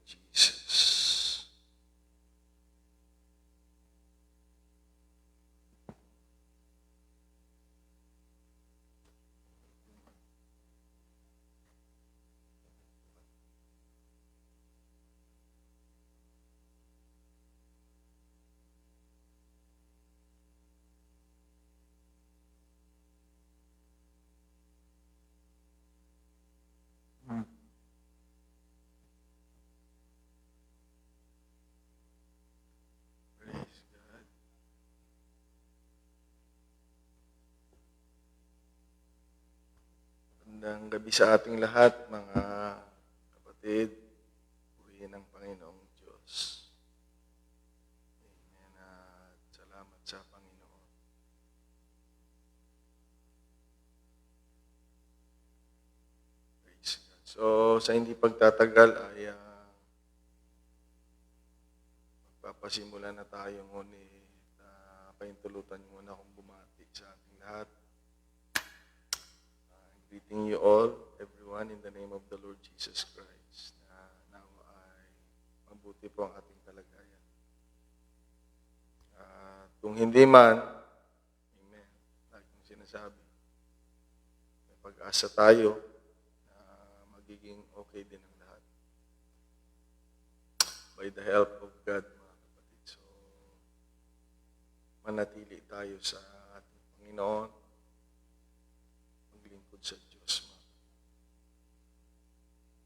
Jesus. Praise God. Magandang gabi sa ating lahat, mga kapatid. Purihin ng Panginoong Diyos. Amen. At salamat sa Panginoon. Praise God. So, sa hindi pagtatagal ay magpapasimula na tayo, ngunit paintulutan muna akong bumati sa ating lahat. Greeting you all, everyone, in the name of the Lord Jesus Christ, na nawa ay mabuti po ang ating kalagayan. Kung hindi man, amen, lagi kong sinasabi, may pag-asa tayo na magiging okay din ang lahat. By the help of God, mga kapatid. So, manatili tayo sa ating Panginoon, maglingkod sa Diyos.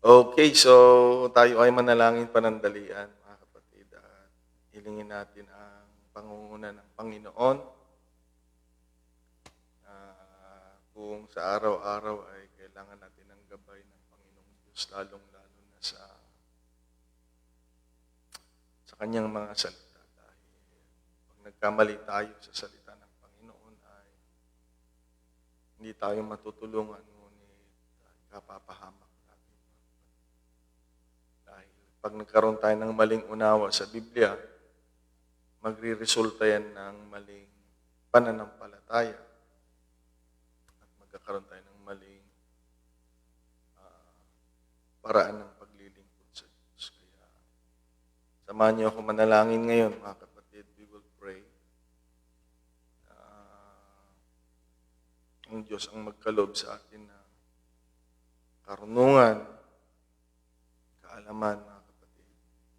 Okay, so tayo ay manalangin panandalian, mga kapatid, at hilingin natin ang pangunguna ng Panginoon. Kung sa araw-araw ay kailangan natin ng gabay ng Panginoong Diyos, lalong-lalo na sa kanyang mga salita. Dahil pag nagkamali tayo sa salita ng Panginoon ay hindi tayo matutulungan, ngunit kapapahamak natin. Dahil pag nagkaroon tayo ng maling unawa sa Biblia, magre-resulta yan ng maling pananampalataya at magkakaroon tayo ng maling paraan ng paglilingkod sa Diyos. Kaya samahan niyo ako manalangin ngayon, mga kapatid. We will pray. Ang Diyos ang magkaloob sa atin ng karunungan, kaalaman, mga kapatid,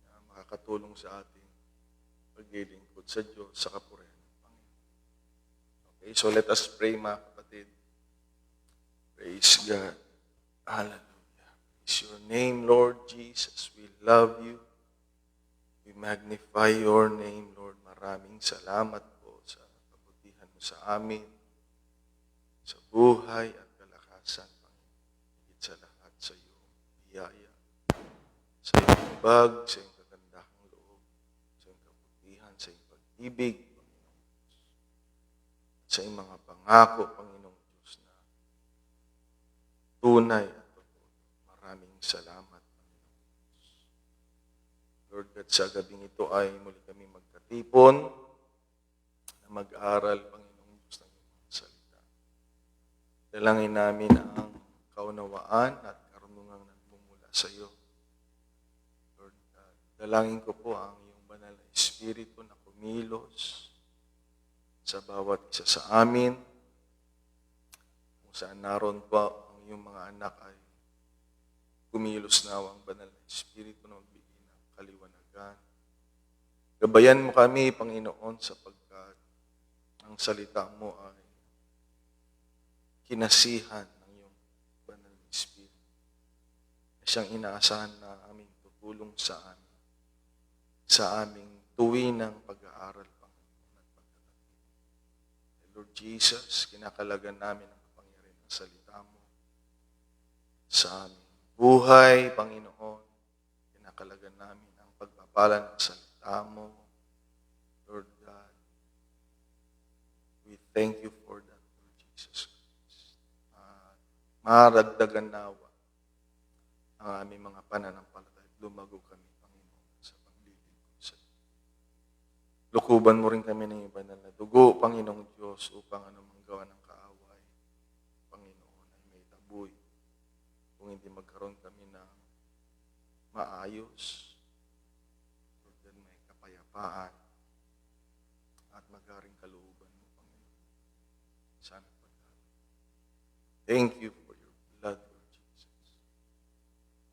na makakatulong sa atin paglilingkod sa Diyos sa kapurihan ng Panginoon. Okay, so let us pray, mga kapatid. Praise God. Hallelujah. Praise your name, Lord Jesus. We love you. We magnify your name, Lord. Maraming salamat po sa kabutihan mo sa amin, sa buhay at kalakasan, Panginoon. Higit sa lahat sa iyong biyaya, sa iyong bag, sa iyong kagandahang loob, sa iyong kabutihan, sa iyong pag-ibig, Panginoon Diyos. Sa iyong mga pangako, Panginoong Diyos, na tunay at totoo. Maraming salamat, Panginoon Diyos. Lord God, sa gabing ito ay muli kami magkatipon na mag-aral, Panginoong Diyos, ng iyong mga salita. Dalangin namin ang kaunawaan at karunungang nagmumula sa iyo. Lord God, dalangin ko po ang iyong banal na Espiritu na kumilos sa bawat isa sa amin, kung saan naroon po ang iyong mga anak ay kumilos na ang banal na Espiritu na magbigay ng kaliwanagan. Gabayan mo kami, Panginoon, sapagkat ang salita mo ay kinasihan ng iyong banal na Espiritu. Siyang inaasahan na aming tutulong sa amin, sa aming tuwinang pag-aaral, Panginoon, at pagtatapos. Lord Jesus, kinakalagan namin ang kapangyarihan ng salita mo sa aming buhay, Panginoon. Kinakalagan namin ang pagpapala ng salita mo, Lord God. We thank you for that, Lord Jesus Christ. Maragdagan nawa ang aming mga pananampalataya. Lumago kami, Panginoon, sa paglilingkod sa iyo. Lukuban mo rin kami ng banal na dugo, Panginoong Diyos, upang anumang gawa ng kaaway, Panginoon, ay may taboy. Kung hindi magkaroon kami ng maayos kapayapaan at magaring kalooban mo, Panginoon. Sana pagkakas. Thank you for your blood, Lord Jesus.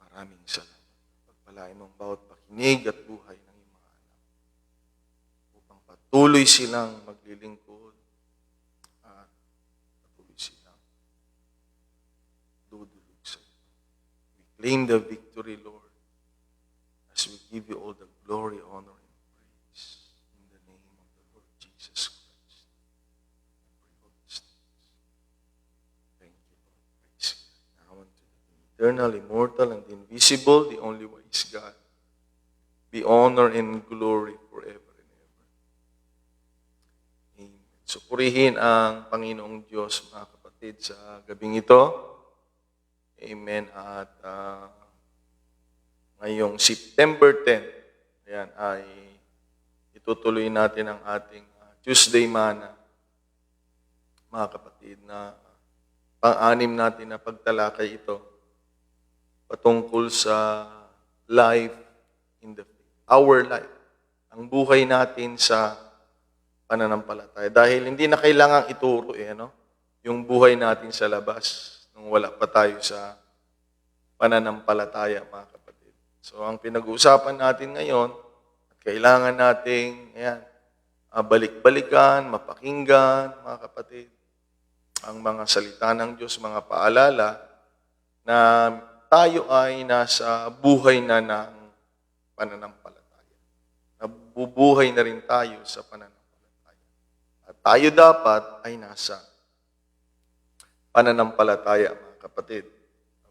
Maraming salamat. Pagpalain mong bawat pakinig at buhay ng iyong mga anak upang patuloy silang maglilingkod at patuloy silang dudulog sa iyo. We claim the victory, Lord, as we give you all the glory, honor, and praise in the name of the Lord Jesus Christ. I pray all these things. Thank you, Lord. Praise God. Now unto the eternal, immortal, and invisible, the only wise God, be honor and glory forever and ever. Amen. So purihin ang Panginoong Diyos, mga kapatid, sa gabing ito. Amen. At ngayong September 10, ayan, ay itutuloy natin ang ating Tuesday Mana, mga kapatid, na pang-anim natin na pagtalakay ito patungkol sa life in the faith. Our life. Ang buhay natin sa pananampalataya. Dahil hindi na kailangang ituro yung buhay natin sa labas nung wala pa tayo sa pananampalataya, mga kapatid. So, ang pinag-uusapan natin ngayon, at kailangan nating balik-balikan, mapakinggan, mga kapatid, ang mga salita ng Diyos, mga paalala, na tayo ay nasa buhay na ng pananampalataya. Nabubuhay na rin tayo sa pananampalataya. At tayo dapat ay nasa pananampalataya, mga kapatid.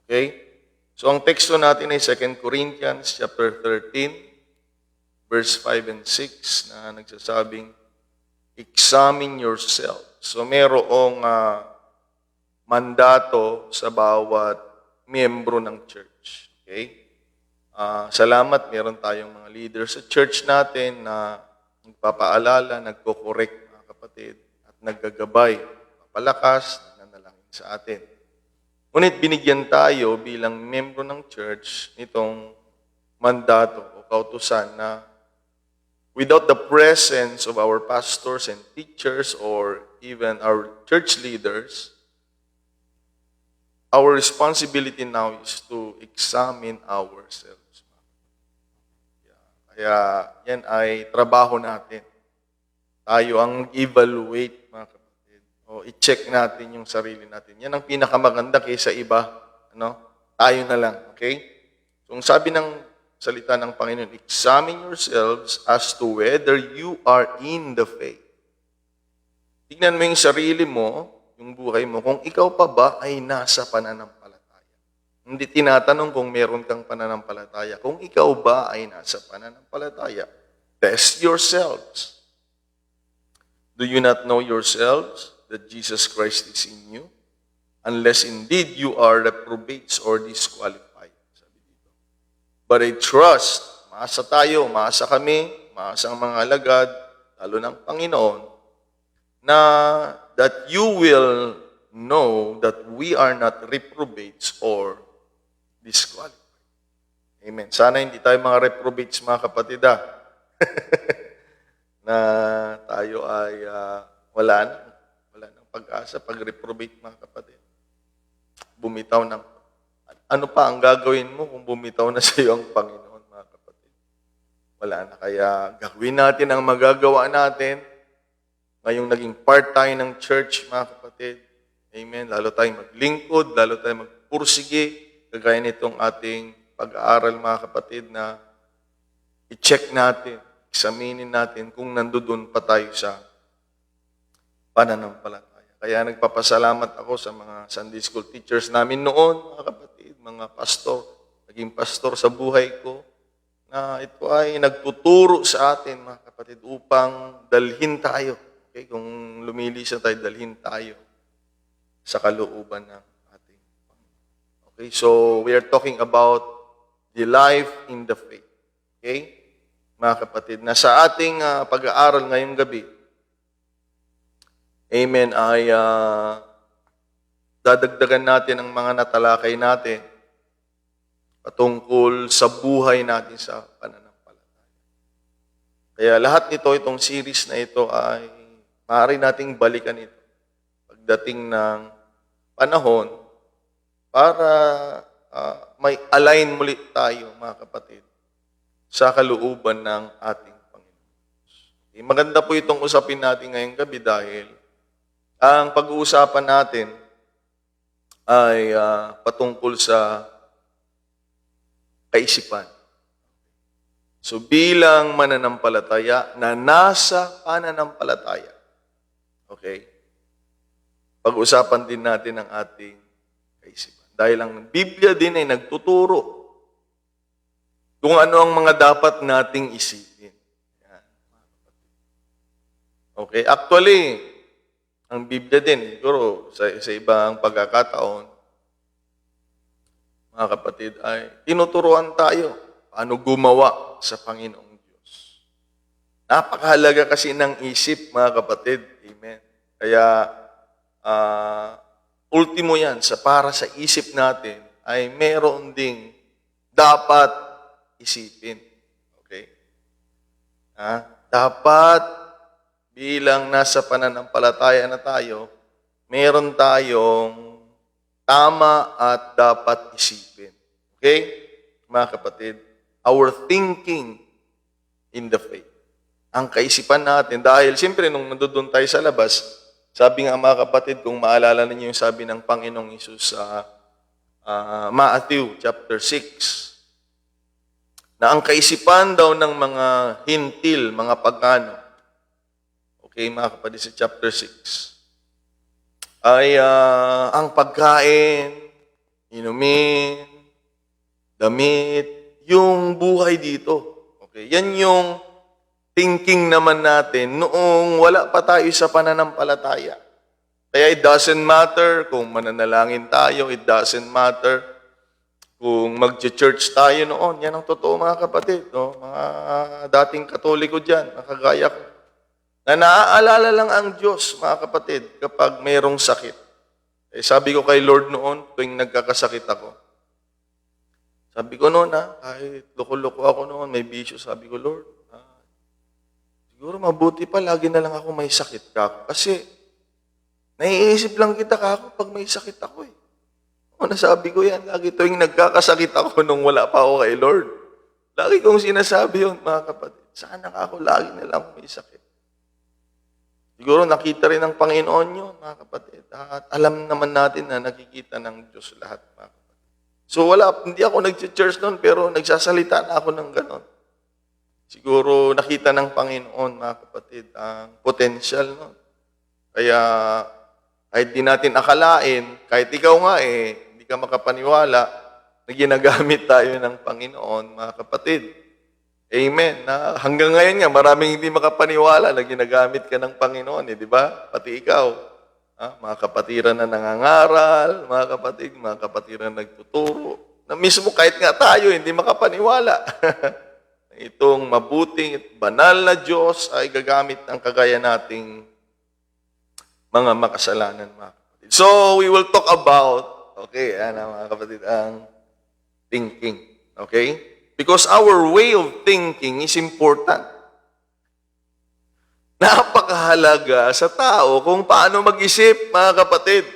Okay? So, ang teksto natin ay 2 Corinthians chapter 13, verse 5 and 6, na nagsasabing, examine yourself. So, merong mandato sa bawat miyembro ng church. Okay? Salamat, meron tayong mga leaders sa church natin na nagpapaalala, nagko-correct, mga kapatid, at naggagabay, papalakas, nananalangin sa atin. Ngunit binigyan tayo bilang miyembro ng church nitong mandato o kautusan na without the presence of our pastors and teachers or even our church leaders, our responsibility now is to examine ourselves. Kaya yan ay trabaho natin. Tayo ang evaluate, mga kapatid. O i-check natin yung sarili natin. Yan ang pinakamaganda kaysa iba. Tayo na lang. Okay? So, ang sabi ng salita ng Panginoon, examine yourselves as to whether you are in the faith. Tignan mo yung sarili mo, yung buhay mo, kung ikaw pa ba ay nasa pananampalataya. Hindi tinatanong kung meron kang pananampalataya. Kung ikaw ba ay nasa pananampalataya, test yourselves. Do you not know yourselves that Jesus Christ is in you? Unless indeed you are reprobates or disqualified. Sabi dito. But I trust, maasa tayo, maasa kami, maasa ang mga alagad, lalo ng Panginoon, na that you will know that we are not reprobates or disqualified. Amen. Sana hindi tayo mga reprobates, mga kapatid, na tayo ay wala nang pag-asa pag reprobate, mga kapatid. Bumitaw ng ano pa ang gagawin mo kung bumitaw na sa iyo ang Panginoon, mga kapatid? Wala na. Kaya gawin natin ang magagawa natin. Ngayong naging part tayo ng church, mga kapatid. Amen. Lalo tayong maglingkod, lalo tayong magpursige. Kagaya nitong ating pag-aaral, mga kapatid, na i-check natin, examinin natin kung nandoon pa tayo sa pananampalataya. Kaya nagpapasalamat ako sa mga Sunday school teachers namin noon, mga kapatid, mga pastor, naging pastor sa buhay ko, na ito ay nagtuturo sa atin, mga kapatid, upang dalhin tayo. Okay? Kung lumilis na tayo, dalhin tayo sa kalooban ng ating Panginoon. Okay? So, we are talking about the life in the faith. Okay? Mga kapatid, na sa ating pag-aaral ngayong gabi, amen, ay dadagdagan natin ang mga natalakay natin patungkol sa buhay natin sa pananampalataya. Kaya lahat nito, itong series na ito ay maaari nating balikan ito pagdating ng panahon para may align muli tayo, mga kapatid, sa kalooban ng ating Panginoon. Okay, maganda po itong usapin natin ngayong gabi dahil ang pag-uusapan natin ay patungkol sa kaisipan. So bilang mananampalataya na nasa pananampalataya, okay, pag-usapan din natin ang ating kaisipan. Dahil ang Biblia din ay nagtuturo kung ano ang mga dapat nating isipin. Yan. Okay, actually, ang Biblia din, siguro sa ibang pagkakataon, mga kapatid, ay tinuturuan tayo paano gumawa sa Panginoong Diyos. Napakahalaga kasi ng isip, mga kapatid. Amen. Kaya, ultimo yan, para sa isip natin, ay meron ding dapat isipin. Okay? Dapat, bilang nasa pananampalataya na tayo, meron tayong tama at dapat isipin. Okay? Mga kapatid, our thinking in the faith. Ang kaisipan natin, dahil siyempre nung nandoon tayo sa labas, sabi nga mga kapatid, kung maalala ninyo yung sabi ng Panginoong Hesus sa Matthew chapter 6, na ang kaisipan daw ng mga hintil, mga pagano, okay mga kapatid, sa chapter 6, ay ang pagkain, inumin, damit, yung buhay dito. Okay, yan yung thinking naman natin noong wala pa tayo sa pananampalataya. Kaya it doesn't matter kung mananalangin tayo, it doesn't matter kung mag-church tayo noon. Yan ang totoo mga kapatid. No? Mga dating katoliko dyan, nakagaya ko. Na naaalala lang ang Diyos, mga kapatid, kapag mayroong sakit. Eh, sabi ko kay Lord noon, tuwing nagkakasakit ako, sabi ko noon, kahit loko-loko ako noon, may bisyo, sabi ko, Lord, siguro mabuti pa, lagi na lang ako may sakit ka. Kasi, naiisip lang kita kako pag may sakit ako eh. Nasabi ko yan, lagi tuwing nagkakasakit ako nung wala pa ako kay Lord. Lagi kong sinasabi yun, mga kapatid. Sana ako, lagi na lang may sakit. Siguro nakita rin ng Panginoon yun, mga kapatid. At alam naman natin na nakikita ng Diyos lahat, mga kapatid. So hindi ako nag-church noon, pero nagsasalita na ako ng ganon. Siguro nakita ng Panginoon, mga kapatid, ang potential noon. Kaya kahit di natin akalain, kahit ikaw nga hindi ka makapaniwala na ginagamit tayo ng Panginoon, mga kapatid. Amen. Na hanggang ngayon nga, maraming hindi makapaniwala na ginagamit ka ng Panginoon, di ba? Pati ikaw. Mga kapatiran na nangangaral, mga kapatiran na nagtuturo. Na mismo kahit nga tayo, hindi makapaniwala. Itong mabuting at banal na Diyos ay gagamit ang kagaya nating mga makasalanan, mga kapatid. So, we will talk about, okay, mga kapatid, ang thinking. Okay? Because our way of thinking is important. Napakahalaga sa tao kung paano mag-isip, mga kapatid.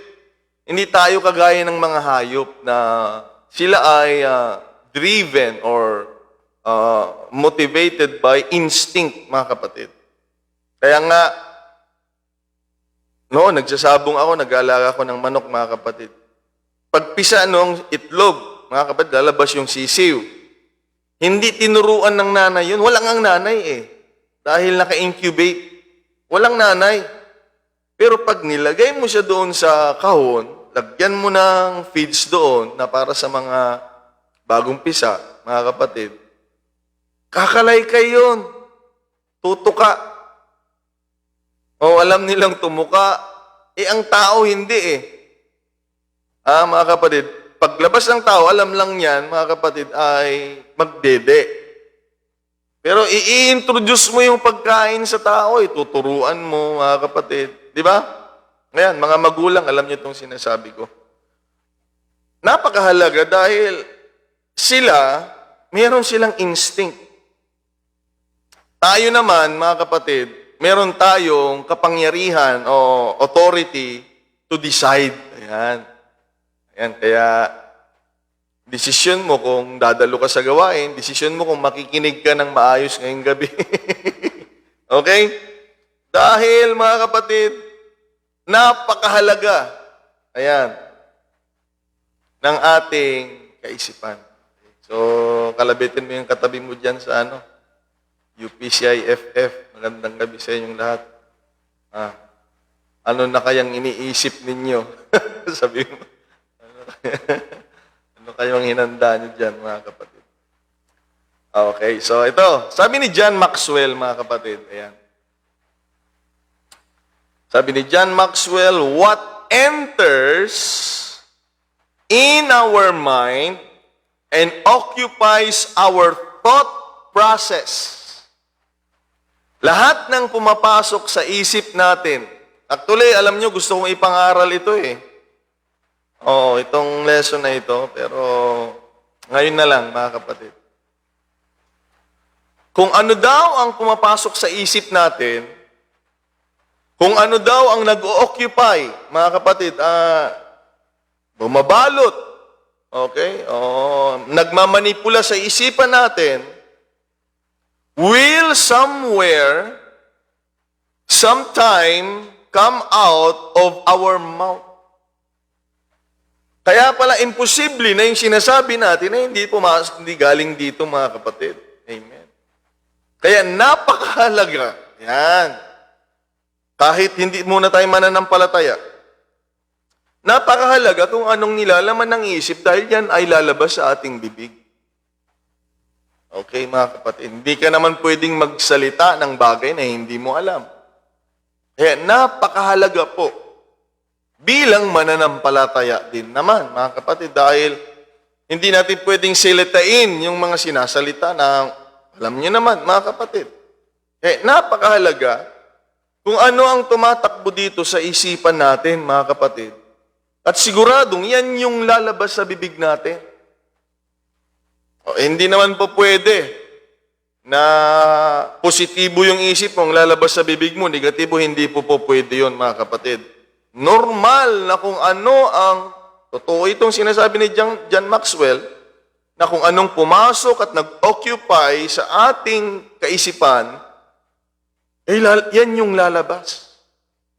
Hindi tayo kagaya ng mga hayop na sila ay driven or motivated by instinct, mga kapatid. Kaya nga, nagsasabong ako, nag-aalaga ako ng manok, mga kapatid. Pagpisa ng itlog, mga kapatid, lalabas yung sisiw. Hindi tinuruan ng nanay yun. Walang ang nanay Dahil naka-incubate. Walang nanay. Pero pag nilagay mo siya doon sa kahon, lagyan mo ng feeds doon na para sa mga bagong pisa, mga kapatid, kakalaykay yun. Tutuka. O alam nilang tumuka. Ang tao hindi mga kapatid, paglabas ng tao, alam lang yan, mga kapatid, ay magdede. Pero i-introduce mo yung pagkain sa tao, tuturuan mo, mga kapatid. Di ba? Ngayon, mga magulang, alam niyo itong sinasabi ko. Napakahalaga dahil meron silang instinct. Tayo naman, mga kapatid, meron tayong kapangyarihan o authority to decide. Ayan. Ayan, kaya desisyon mo kung dadalo ka sa gawain, desisyon mo kung makikinig ka ng maayos ngayong gabi. Okay? Dahil, mga kapatid, napakahalaga, ayan, ng ating kaisipan. So, kalabitin mo yung katabi mo dyan sa UPCIFF. Magandang gabi sa inyong lahat. Ano na kayang iniisip ninyo? Sabi mo, ano kayang hinanda nyo dyan, mga kapatid? Okay, so ito. Sabi ni John Maxwell, mga kapatid. Ayan. Sabi ni John Maxwell, what enters in our mind and occupies our thought process. Lahat ng pumapasok sa isip natin. Actually, alam nyo, gusto kong ipangaral ito eh. Oo, itong lesson na ito, pero ngayon na lang, mga kapatid. Kung ano daw ang pumapasok sa isip natin, kung ano daw ang nag-occupy, mga kapatid, bumabalot, okay? O nagmamanipula sa isipan natin, will somewhere, sometime, come out of our mouth. Kaya pala, imposible na yung sinasabi natin na hindi pumasok, hindi galing dito, mga kapatid. Amen. Kaya napakahalaga, yan. Kahit hindi muna tayo mananampalataya, napakahalaga kung anong nilalaman ng isip dahil yan ay lalabas sa ating bibig. Okay, mga kapatid. Hindi ka naman pwedeng magsalita ng bagay na hindi mo alam. Kaya napakahalaga po bilang mananampalataya din naman, mga kapatid, dahil hindi natin pwedeng silitain yung mga sinasalita na alam niyo naman, mga kapatid. Kaya napakahalaga kung ano ang tumatakbo dito sa isipan natin, mga kapatid. At siguradong yan yung lalabas sa bibig natin. Hindi naman po pwede na positibo yung isip mo, lalabas sa bibig mo, negatibo, hindi po pwede yun, mga kapatid. Normal na kung ano ang, totoo itong sinasabi ni John Maxwell, na kung anong pumasok at nag-occupy sa ating kaisipan, yan yung lalabas.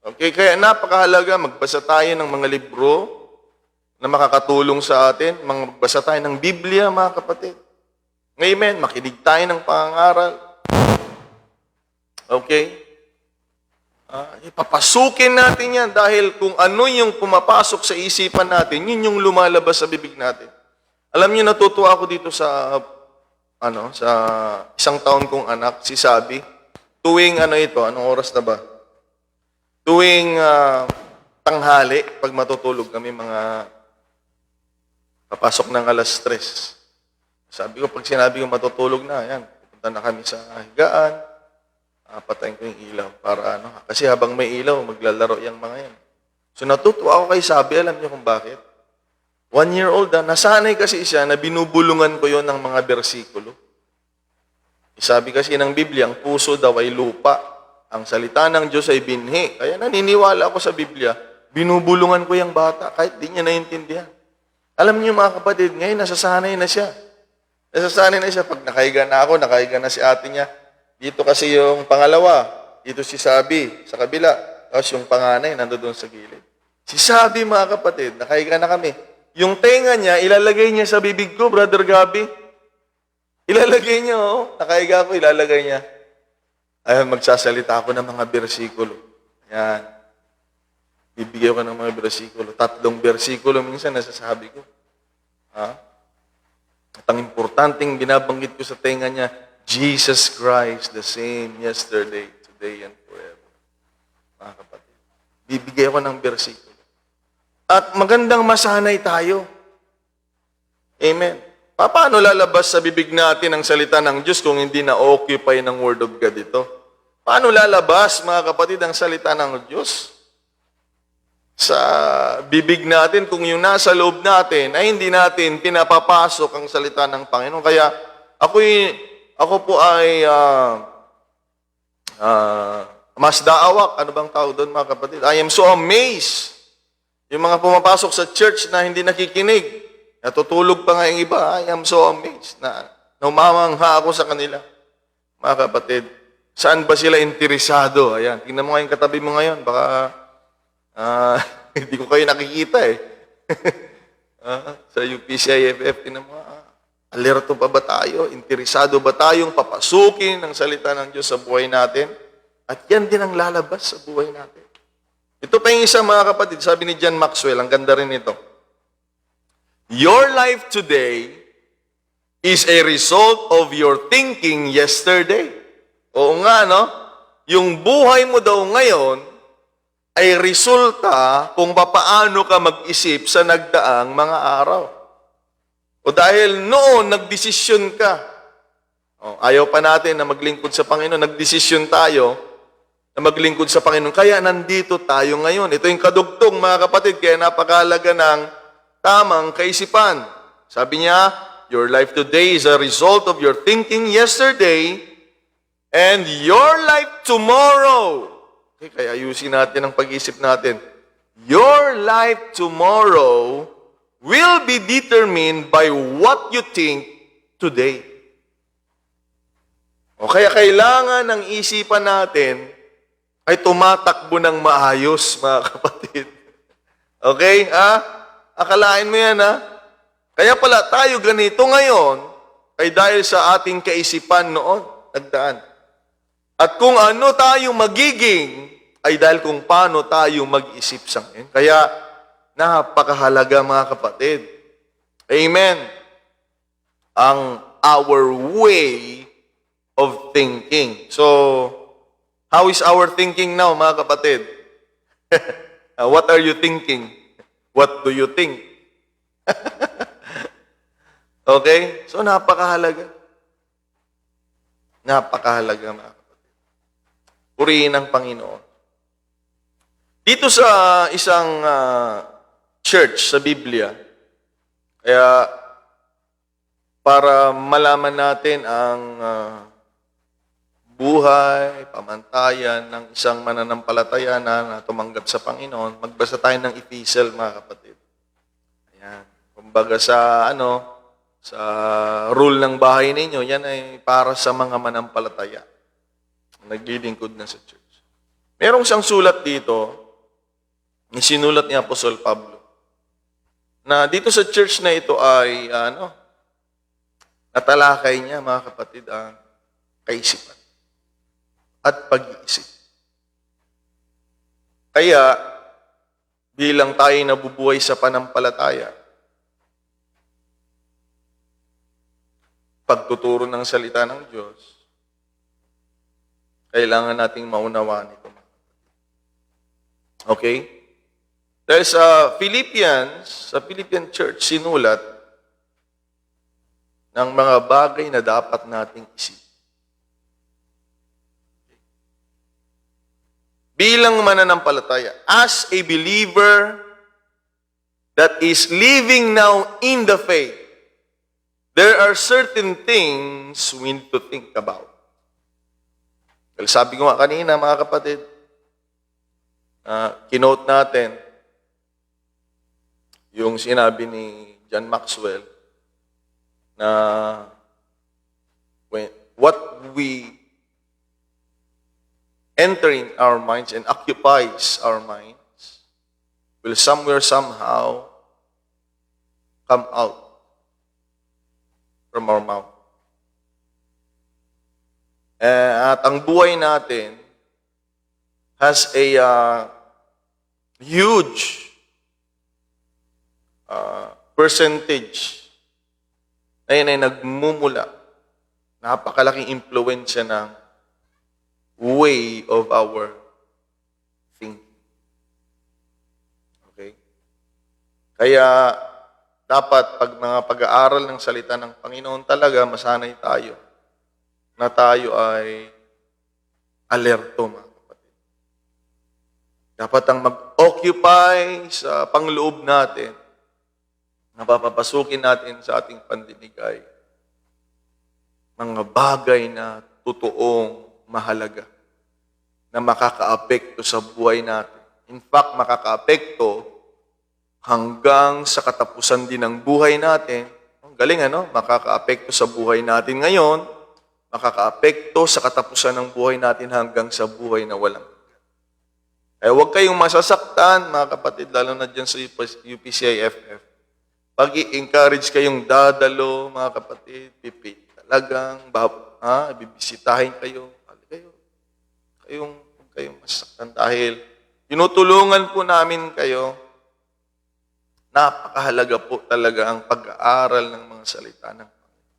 Okay, kaya napakahalaga, magbasa tayo ng mga libro na makakatulong sa atin, magbasa tayo ng Biblia, mga kapatid. Amen, makinig tayo ng pangangaral. Okay? Ipapasukin natin yan dahil kung ano yung pumapasok sa isipan natin, yun yung lumalabas sa bibig natin. Alam niyo, natutuwa ako dito sa isang taon kong anak, si Sabi. Tuwing anong oras na ba? Tuwing tanghali, pag matutulog kami, mga papasok ng 3:00. Sabi ko, pag sinabi ko matutulog na, yan, pupunta na kami sa higaan, patayin ko yung ilaw para kasi habang may ilaw, maglalaro yung mga yan. So natutuwa ako kay Sabi, alam niyo kung bakit? 1-year-old nasanay kasi siya na binubulungan ko yon ng mga bersikulo. Sabi kasi ng Biblia, ang puso daw ay lupa. Ang salita ng Diyos ay binhi. Kaya naniniwala ako sa Biblia, binubulungan ko yung bata kahit di niya naintindihan. Alam niyo, mga kapatid, ngayon nasasanay na siya. Nasasanay na siya. Pag nakahiga na ako, nakahiga na si ate niya. Dito kasi yung pangalawa. Dito si Sabi, sa kabila. Tapos yung panganay, nandoon sa gilid. Si Sabi, mga kapatid, nakahiga na kami. Yung tenga niya, ilalagay niya sa bibig ko, Brother Gabi. Ilalagay niya, nakahiga ko, ilalagay niya. Ayun, magsasalita ako ng mga bersikulo. Yan. Bibigyan ko ng mga bersikulo. 3 bersikulo minsan nasasabi ko. At ang importanteng binabanggit ko sa tenga niya, Jesus Christ, the same yesterday, today, and forever. Mga kapatid. Bibigyan ko ng bersikulo. At magandang masanay tayo. Amen. Paano lalabas sa bibig natin ang salita ng Diyos kung hindi na-occupy ng Word of God ito? Paano lalabas, mga kapatid, ang salita ng Diyos sa bibig natin kung yung nasa loob natin ay hindi natin pinapapasok ang salita ng Panginoon? Kaya ako po ay Mas daawak, ano bang tawag doon mga kapatid? I am so amazed. Yung mga pumapasok sa church na hindi nakikinig, natutulog pa nga yung iba, I am so amazed na umamangha ako sa kanila. Mga kapatid, saan ba sila interesado? Ayan, tingnan mo nga yung katabi mo ngayon, baka hindi ko kayo nakikita eh. Sa UPCIFF, tingnan mo, alerto pa ba tayo? Interesado ba tayong papasukin ng salita ng Diyos sa buhay natin? At yan din ang lalabas sa buhay natin. Ito pa yung isa mga kapatid, sabi ni John Maxwell, ang ganda rin ito. Your life today is a result of your thinking yesterday. Oo nga, no? Yung buhay mo daw ngayon ay resulta kung papaano ka mag-isip sa nagdaang mga araw. O dahil noon, nagdesisyon ka. Ayaw pa natin na maglingkod sa Panginoon. Nagdesisyon tayo na maglingkod sa Panginoon. Kaya nandito tayo ngayon. Ito yung kadugtong, mga kapatid. Kaya napakahalaga ng tamang kaisipan. Sabi niya, your life today is a result of your thinking yesterday and your life tomorrow. Okay, kaya ayusin natin ang pag-isip natin. Your life tomorrow will be determined by what you think today. O kaya kailangan ng isipan natin ay tumatakbo ng maayos, mga kapatid. Okay? Akalain mo yan, Kaya pala tayo ganito ngayon ay dahil sa ating kaisipan noon, nagdaan. At kung ano tayo magiging, ay dahil kung paano tayo mag-isip sa ngayon. Kaya, napakahalaga mga kapatid. Amen. Our way of thinking. So, how is our thinking now, mga kapatid? What are you thinking? What do you think? Okay? So, napakahalaga. Napakahalaga, mga kapatid. Purihin ang Panginoon. Dito sa isang church sa Biblia, kaya para malaman natin ang buhay, pamantayan ng isang mananampalataya na tumanggap sa Panginoon, magbasa tayo ng epistle, mga kapatid. Ayan. Kumbaga sa sa rule ng bahay ninyo, yan ay para sa mga manampalataya. Naglilingkod na sa church. Merong siyang sulat dito, sinulat ni Apostol Pablo, na dito sa church na ito ay, natalakay niya, mga kapatid, ang kaisipan at pag-iisip. Kaya, bilang tayo nabubuhay sa panampalataya, pagtuturo ng salita ng Diyos, kailangan nating maunawaan ito. Okay? Dahil sa Philippian Church, sinulat ng mga bagay na dapat nating isip. Bilang mananampalataya, as a believer that is living now in the faith, there are certain things we need to think about. Well, sabi ko nga kanina, mga kapatid, kinote natin yung sinabi ni John Maxwell na what we enter in our minds and occupies our minds will somewhere, somehow come out from our mouth. At ang buhay natin has a huge percentage na yun ay nagmumula. Napakalaking impluensya ng way of our thinking. Okay? Kaya dapat pag mga pag-aaral ng salita ng Panginoon talaga, masanay tayo na tayo ay alerto, mga kapatid. Dapat ang mag-occupy sa pangloob natin, na papapasukin natin sa ating pandinig ay mga bagay na totoong mahalaga na makakaapekto sa buhay natin. In fact, makakaapekto hanggang sa katapusan din ng buhay natin. Ang galing, ano? Makakaapekto sa buhay natin ngayon, makakaapekto sa katapusan ng buhay natin hanggang sa buhay na walang hanggan. Huwag kayong masasaktan, mga kapatid, lalo na dyan sa UPCIFF. Pag i-encourage kayong dadalo, mga kapatid, talagang, bibisitahin kayo. Huwag kayong masasaktan dahil tinutulungan po namin kayo. Napakahalaga po talaga ang pag-aaral ng mga salita ng Panginoon.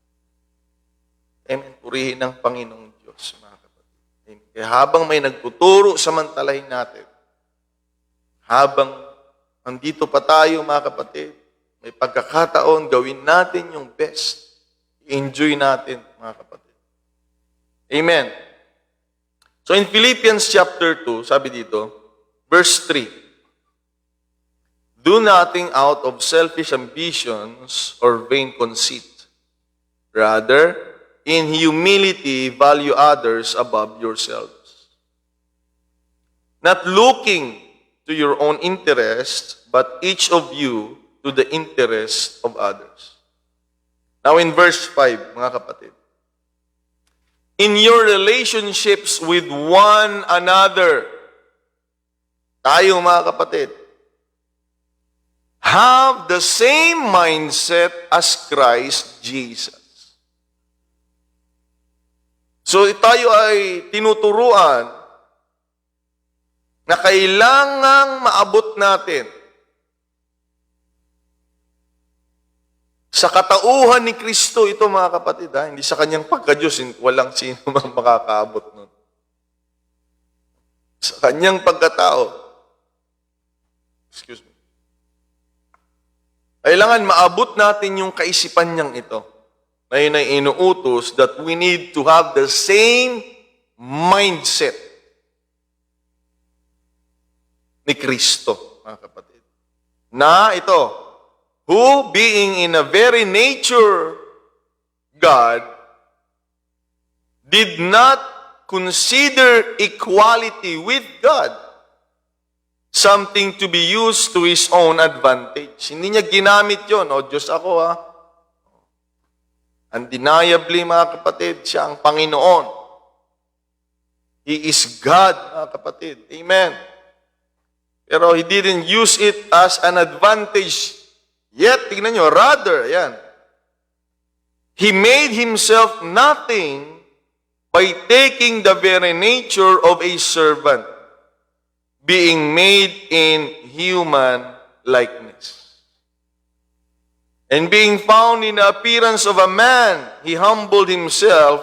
Amen. Purihin ng Panginoong Diyos, mga kapatid. Amen. Kaya habang may nagtuturo, samantalahin natin. Habang andito pa tayo, mga kapatid, may pagkakataon, gawin natin yung best. Enjoy natin, mga kapatid. Amen. So in Philippians chapter 2, sabi dito, verse 3, do nothing out of selfish ambitions or vain conceit. Rather, in humility, value others above yourselves. Not looking to your own interest, but each of you to the interest of others. Now in verse 5, mga kapatid, in your relationships with one another, tayo mga kapatid, have the same mindset as Christ Jesus. So tayo ay tinuturuan na kailangang maabot natin sa katauhan ni Kristo ito, mga kapatid. Hindi sa kanyang pagka-Diyos, walang sino mang makakaabot nun. Sa kanyang pagkatao, excuse me, kailangan maabot natin yung kaisipan niyang ito. Na yun ay inuutos that we need to have the same mindset ni Kristo, mga kapatid. Na ito, who being in a very nature God, did not consider equality with God something to be used to His own advantage. Hindi niya ginamit yun. O Diyos ako, Undeniably, mga kapatid, siya ang Panginoon. He is God, mga kapatid. Amen. Pero He didn't use it as an advantage. Yet, tignan nyo, rather, He made Himself nothing by taking the very nature of a servant, being made in human likeness. And being found in the appearance of a man, He humbled Himself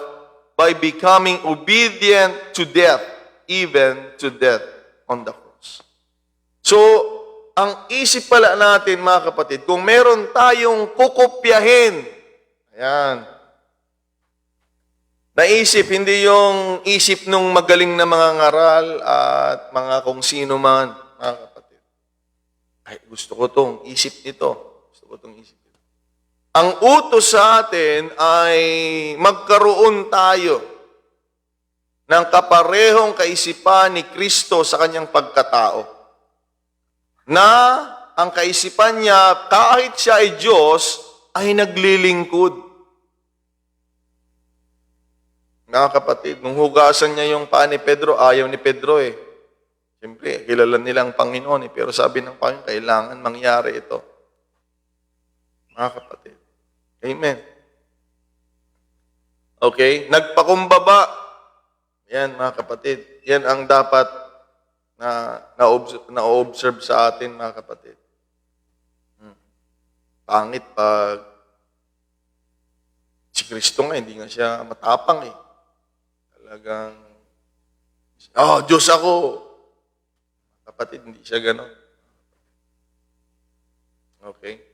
by becoming obedient to death, even to death on the cross. So, ang isip pala natin, mga kapatid, kung meron tayong kukopyahin, naisip, hindi yung isip nung magaling na mga ngaral at mga kung sino man, mga kapatid. Ay, gusto ko tong isip nito. Gusto ko tong isip nito. Ang utos sa atin ay magkaroon tayo ng kaparehong kaisipan ni Kristo sa kanyang pagkatao. Na ang kaisipan niya, kahit siya ay Diyos, ay naglilingkod. Mga kapatid, nung hugasan niya yung paa ni Pedro, ayaw ni Pedro eh. Siyempre, kilala nilang Panginoon eh. Pero sabi ng Panginoon, kailangan mangyari ito. Mga kapatid. Amen. Okay? Nagpakumbaba. Yan, mga kapatid. Yan ang dapat na-observe sa atin, mga kapatid. Pangit pag si Kristo nga, hindi nga siya matapang eh. Talagang, Diyos ako. Kapatid, hindi siya ganon. Okay?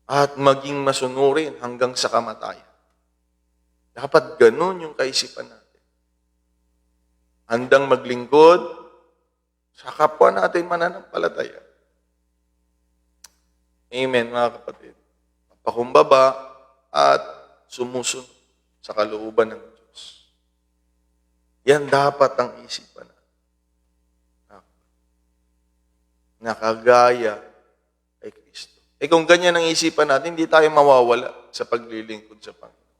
At maging masunurin hanggang sa kamatayan. Dapat ganon yung kaisipan natin. Handang maglingkod sa kapwa natin mananampalataya. Amen, mga kapatid. Pakumbaba at sumusunod sa kalooban ng Diyos. Yan dapat ang isipan natin. na kagaya kay Kristo. Kung ganyan ang isipan natin, hindi tayo mawawala sa paglilingkod sa Panginoon.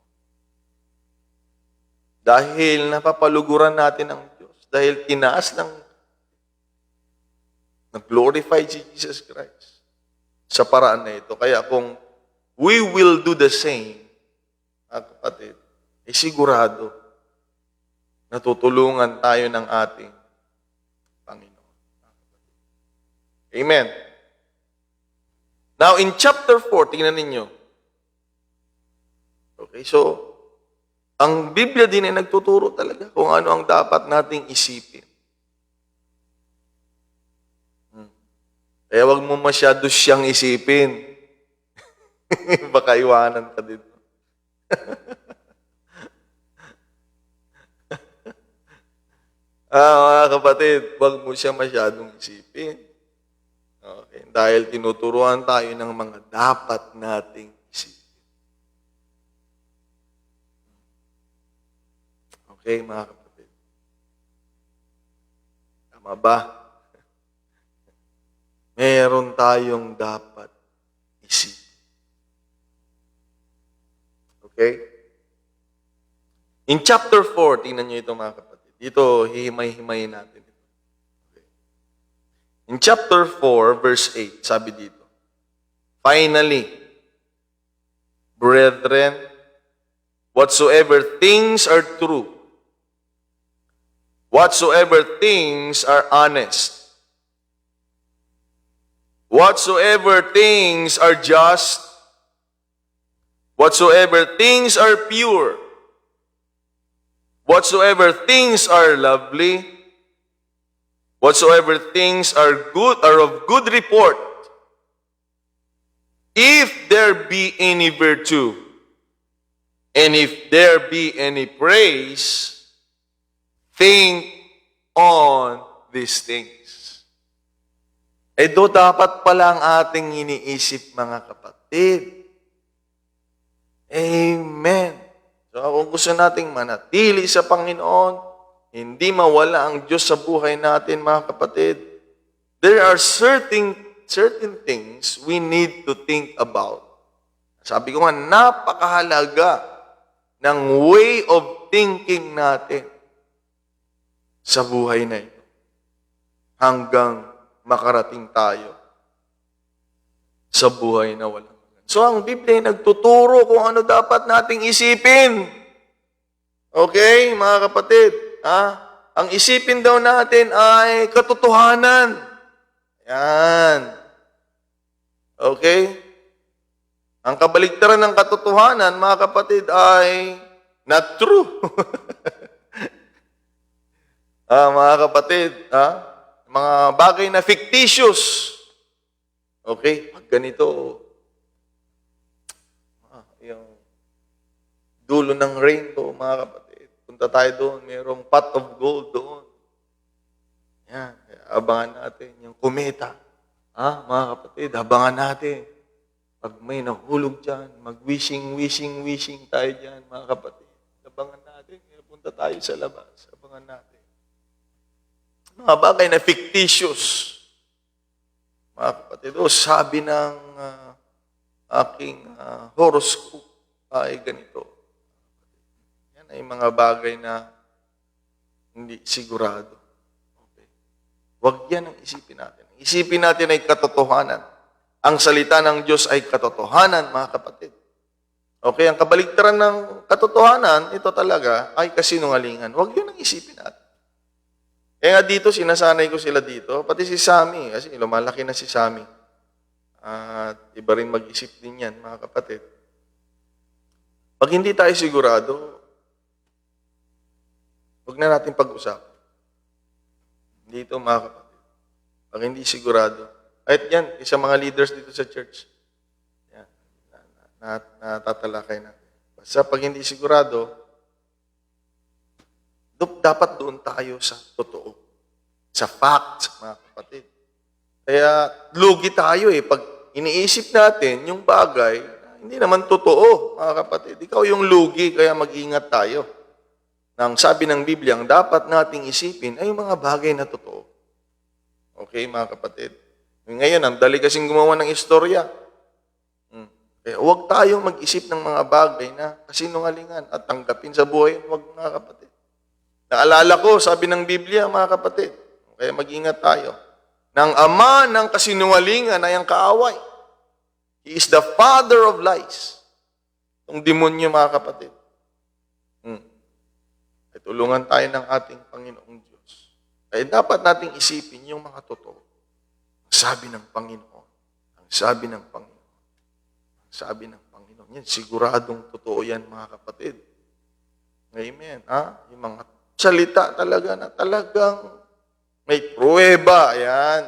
Dahil napapaluguran natin ang Diyos. Dahil tinaas ng nag-glorify si Jesus Christ sa paraan na ito. Kaya kung we will do the same, mga kapatid, sigurado natutulungan tayo ng ating Panginoon. Amen. Now, in chapter 4, tingnan ninyo. Okay, so, ang Biblia din ay nagtuturo talaga kung ano ang dapat nating isipin. Kaya wag mo masyado siyang isipin. Baka iwanan ka dito. Mga kapatid, wag mo siya masyadong isipin. Okay, dahil tinuturuan tayo ng mga dapat nating isipin. Okay, mga kapatid. Tama ba? Meron tayong dapat isipin. Okay? In chapter 4, tingnan nyo ito mga kapatid. Dito, hihimay-himayin natin. Okay. In chapter 4, verse 8, sabi dito, finally, brethren, whatsoever things are true, whatsoever things are honest, whatsoever things are just, whatsoever things are pure, whatsoever things are lovely, whatsoever things are good, are of good report, if there be any virtue, and if there be any praise, think on these things. Ito dapat pala ang ating iniisip, mga kapatid. Amen. So kung gusto nating manatili sa Panginoon, hindi mawala ang Diyos sa buhay natin, mga kapatid, there are certain things we need to think about. Sabi ko nga, napakahalaga ng way of thinking natin sa buhay na ito hanggang makarating tayo sa buhay na walang. So, ang Biblia ay nagtuturo kung ano dapat nating isipin. Okay, mga kapatid? Ang isipin daw natin ay katotohanan. Yan. Okay? Ang kabaligtaran ng katotohanan, mga kapatid, ay not true. Mga kapatid, mga bagay na fictitious. Okay, pag ganito, yung dulo ng rainbow, mga kapatid. Punta tayo doon, mayroong pot of gold doon. Yan, abangan natin yung kometa. Mga kapatid, abangan natin. Pag may nahulog dyan, mag-wishing tayo dyan, mga kapatid. Abangan natin, punta tayo sa labas, abangan natin. Mga bagay na fictitious. Mga kapatid, sabi ng aking horoscope ay ganito. Yan ay mga bagay na hindi sigurado. Okay. Huwag yan ang isipin natin. Isipin natin ay katotohanan. Ang salita ng Diyos ay katotohanan, mga kapatid. Okay, ang kabaligtaran ng katotohanan, ito talaga ay kasinungalingan. Huwag yun ang isipin natin. Kaya nga dito, sinasanay ko sila dito, pati si Sammy, kasi lumalaki na si Sammy. At iba rin mag-isip din yan, mga kapatid. Pag hindi tayo sigurado, huwag na natin pag-usapan. Dito, mga kapatid. Pag hindi sigurado, kahit yan, isang mga leaders dito sa church, yan, natatalakay natin. Basta pag hindi sigurado, dapat doon tayo sa totoo. Sa facts, mga kapatid. Kaya lugi tayo pag iniisip natin yung bagay, hindi naman totoo, mga kapatid. Ikaw yung lugi, kaya mag-ingat tayo. Nang sabi ng Biblia, ang dapat nating isipin ay yung mga bagay na totoo. Okay, mga kapatid? Ngayon, ang dali kasing gumawa ng istorya. Kaya huwag tayong mag-isip ng mga bagay na kasinungalingan at tanggapin sa buhay. Huwag, mga kapatid. Naalala ko, sabi ng Biblia, mga kapatid, kaya mag-ingat tayo, ng ama ng kasinungalingan ay ang kaaway. He is the father of lies. Itong demonyo, mga kapatid. Ay tulungan tayo ng ating Panginoong Diyos. Kaya dapat nating isipin yung mga totoo. Ang sabi ng Panginoon. Ang sabi ng Panginoon. Ang sabi ng Panginoon. Yan, siguradong totoo yan, mga kapatid. Amen. Yung mga salita talaga na talagang may pruweba. Ayan.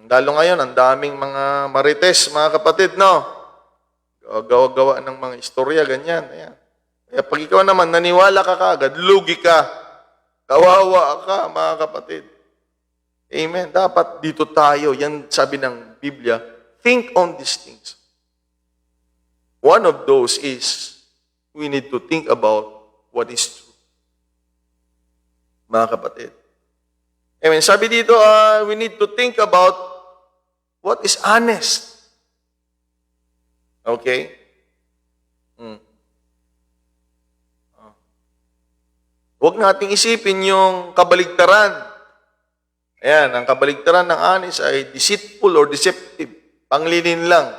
Lalo ngayon, ang daming mga marites, mga kapatid, no? Gawa-gawa ng mga istorya, ganyan. Ayan. Kaya pag ikaw naman, naniwala ka kaagad, lugi ka. Kawawa ka, mga kapatid. Amen. Dapat dito tayo. Yan sabi ng Biblia, think on these things. One of those is, we need to think about what is true. Mga kapatid. Amen. Sabi dito, we need to think about what is honest. Okay? Huwag nating isipin yung kabaligtaran. Ayan, ang kabaligtaran ng honest ay deceitful or deceptive. Panglilin lang.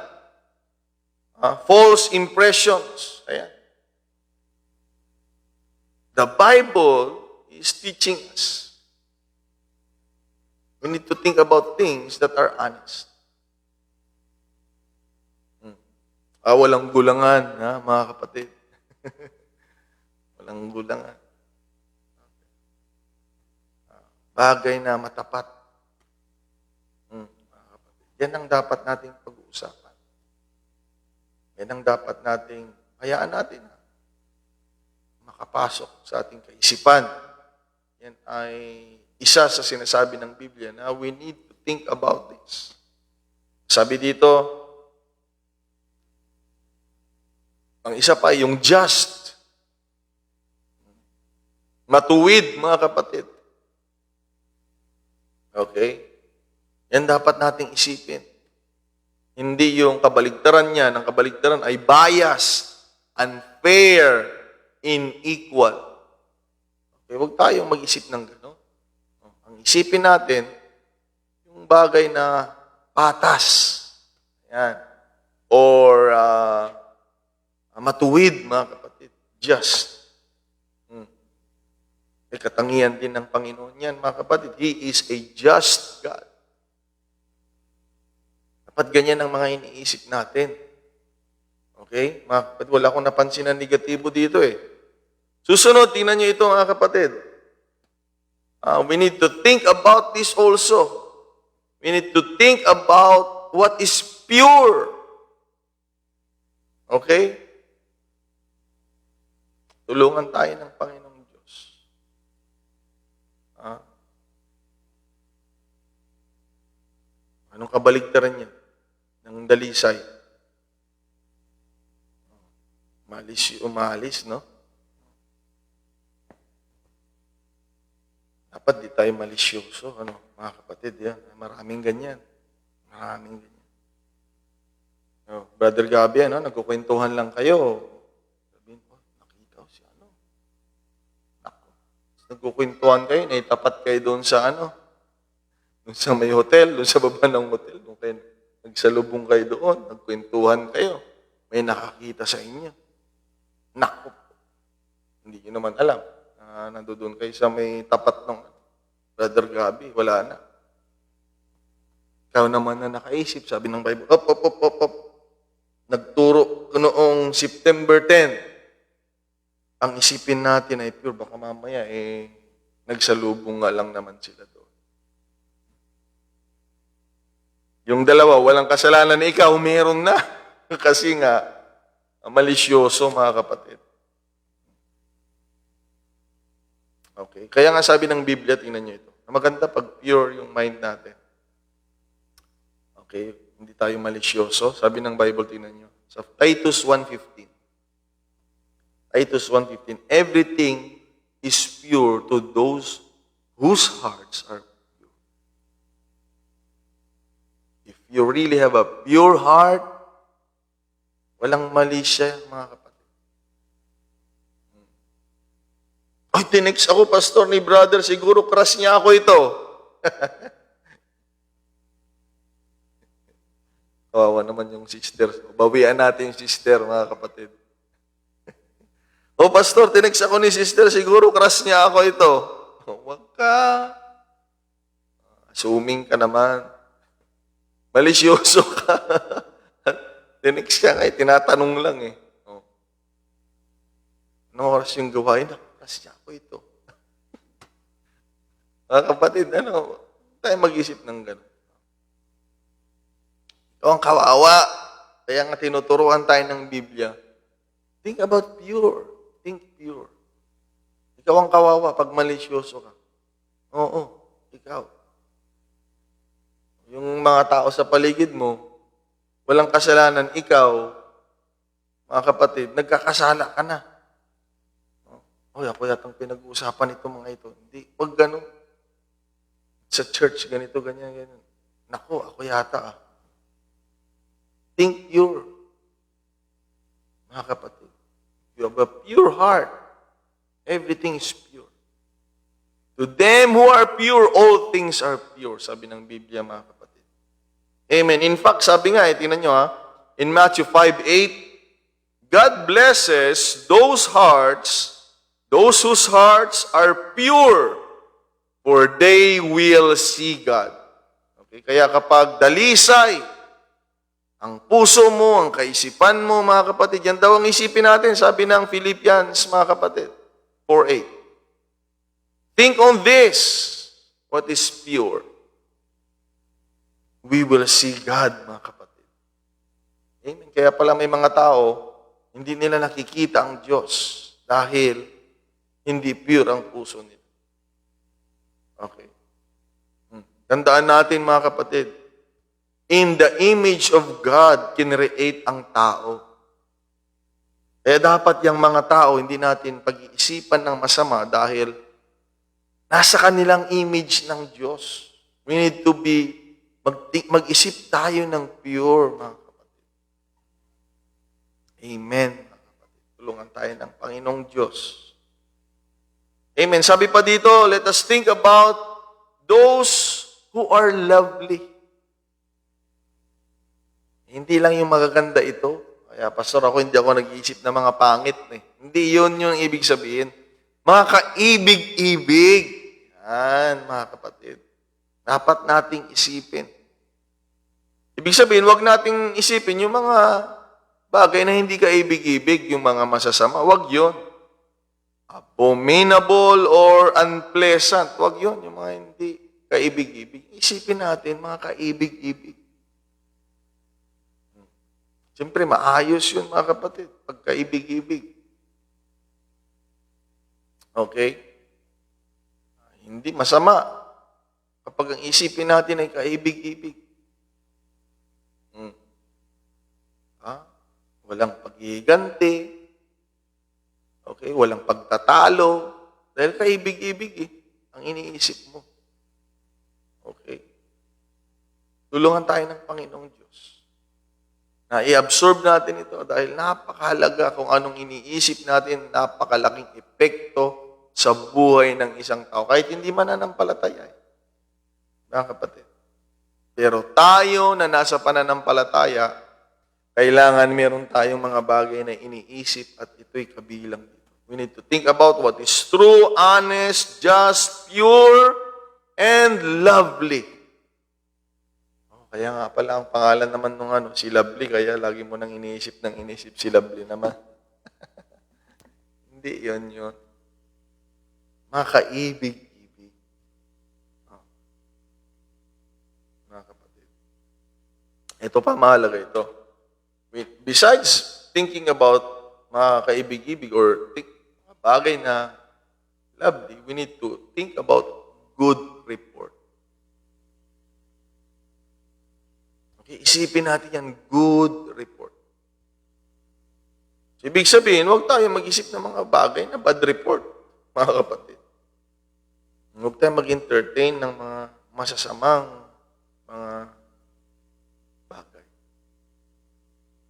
False impressions. Ayan. The Bible is teaching us. We need to think about things that are honest. Walang gulangan, mga kapatid. Walang gulangan. Bagay na matapat. Mga kapatid. Yan ang dapat nating pag-uusapan. Yan ang dapat nating hayaan natin makapasok sa ating kaisipan. Yan ay isa sa sinasabi ng Biblia na we need to think about this. Sabi dito, ang isa pa yung just. Matuwid, mga kapatid. Okay? Yan dapat nating isipin. Hindi yung kabaligtaran niya. Ang kabaligtaran ay bias, unfair, unequal. Okay, huwag tayong mag-isip ng gano'n. Ang isipin natin, yung bagay na patas. Yan. Or matuwid, mga kapatid. Just. Katangian din ng Panginoon yan, mga kapatid. He is a just God. Dapat ganyan ang mga iniisip natin. Okay? Mga kapatid, wala akong napansin na negatibo dito eh. Susunod, tingnan nyo ito, mga kapatid. We need to think about this also. We need to think about what is pure. Okay? Tulungan tayo ng Panginoon. Anong kabaligtaran niya? Ng dalisay. Umalis, no? Dapat di tayo malisyoso, mga kapatid, yan. Maraming ganyan. Maraming ganyan. Brother Gabi, nagkukwentuhan lang kayo. Sabihin ko, nakita ko si Nako. Nagkukwentuhan kayo, naitapat kayo doon sa doon sa may hotel, doon sa baba ng hotel, doon kayo, nagsalubong kayo doon, nagkwentuhan kayo, may nakakita sa inyo. Nako. Hindi nyo naman alam. Nandoon kayo sa may tapat ng Brother Gabi, wala na. Ikaw naman na nakaisip, sabi ng Bible, op. Nagturo noong September 10. Ang isipin natin ay pure, baka mamaya nagsalubong nga lang naman sila doon. Yung dalawa, walang kasalanan, ikaw, meron na. Kasi nga, malisyoso, mga kapatid. Okay. Kaya nga sabi ng Biblia, tingnan nyo ito, na maganda pag pure yung mind natin. Okay. Hindi tayo malisyoso. Sabi ng Bible, tingnan nyo. Sa Titus 1:15. Titus 1:15. Everything is pure to those whose hearts are pure. you really have a pure heart, walang mali siya, mga kapatid. Ay, tinext ako, pastor, ni brother, siguro crush niya ako ito. Kawawa naman yung sister. Bawian natin yung sister, mga kapatid. O, pastor, tinext ako ni sister, siguro crush niya ako ito. Huwag ka. Assuming ka naman. Malisyoso ka. Tinext ka nga, tinatanong lang eh. O. Anong oras yung gawain? Crush niya ako ito. Mga kapatid, tayo mag-isip ng gano'n. Ito ang kawawa. Kaya nga tinuturuan tayo ng Biblia. Think about pure. Think pure. Ikaw ang kawawa pag malisyoso ka. Oo, ikaw. Yung mga tao sa paligid mo, walang kasalanan, ikaw, mga kapatid, nagkakasala ka na. Oy, ako yatang pinag-uusapan ito mga ito. Hindi, wag ganun. Sa church, ganito, ganyan, ganyan. Naku, ako yata Think pure. Mga kapatid, you have a pure heart. Everything is pure. To them who are pure, all things are pure. Sabi ng Biblia, mga kapatid. Amen. In fact, sabi nga, tingnan nyo in Matthew 5:8, God blesses those whose hearts are pure, for they will see God. Okay, kaya kapag dalisay, ang puso mo, ang kaisipan mo, mga kapatid, yan daw ang isipin natin, sabi ng Philippians, mga kapatid, 4:8. Think on this, what is pure. We will see God, mga kapatid. Amen. Kaya pala may mga tao, hindi nila nakikita ang Diyos dahil hindi pure ang puso nila. Okay. Tandaan natin, mga kapatid, in the image of God, kinreate ang tao. Kaya dapat yung mga tao, hindi natin pag-iisipan ng masama dahil nasa kanilang image ng Diyos. We need to mag-isip tayo ng pure, mga kapatid. Amen, mga kapatid. Tulungan tayo ng Panginoong Diyos. Amen. Sabi pa dito, let us think about those who are lovely. Hindi lang yung magaganda ito. Kaya, pastor, hindi ako nag-iisip ng mga pangit. Hindi yun yung ibig sabihin. Mga kaibig-ibig. Yan, mga kapatid. Dapat nating isipin. Ibig sabihin, huwag nating isipin yung mga bagay na hindi kaibig-ibig, yung mga masasama. Huwag yun. Abominable or unpleasant. Huwag yun, yung mga hindi kaibig-ibig. Isipin natin, mga kaibig-ibig. Siyempre, maayos yun, mga kapatid, pagkaibig-ibig. Okay? Hindi masama kapag ang isipin natin ay kaibig-ibig. Walang paghihiganti. Okay? Walang pagtatalo. Dahil kaibig-ibig ang iniisip mo. Okay? Tulungan tayo ng Panginoong Diyos na i-absorb natin ito dahil napakahalaga kung anong iniisip natin, napakalaking epekto sa buhay ng isang tao. Kahit hindi mananampalataya. Mga kapatid. Pero tayo na nasa pananampalataya, kailangan meron tayong mga bagay na iniisip at ito'y kabilang dito. We need to think about what is true, honest, just, pure, and lovely. Kaya nga pala, ang pangalan naman nung si Lovely, kaya lagi mo nang iniisip si Lovely naman. Hindi yun. Mga kaibig-ibig. Mga kapatid. Ito pa, mahalaga ito. Besides thinking about mga kaibig-ibig or mga bagay na lovely, we need to think about good report. Okay, isipin natin yan, good report. So, ibig sabihin, huwag tayo mag-isip ng mga bagay na bad report, mga kapatid. Huwag tayo mag-entertain ng mga masasamang mga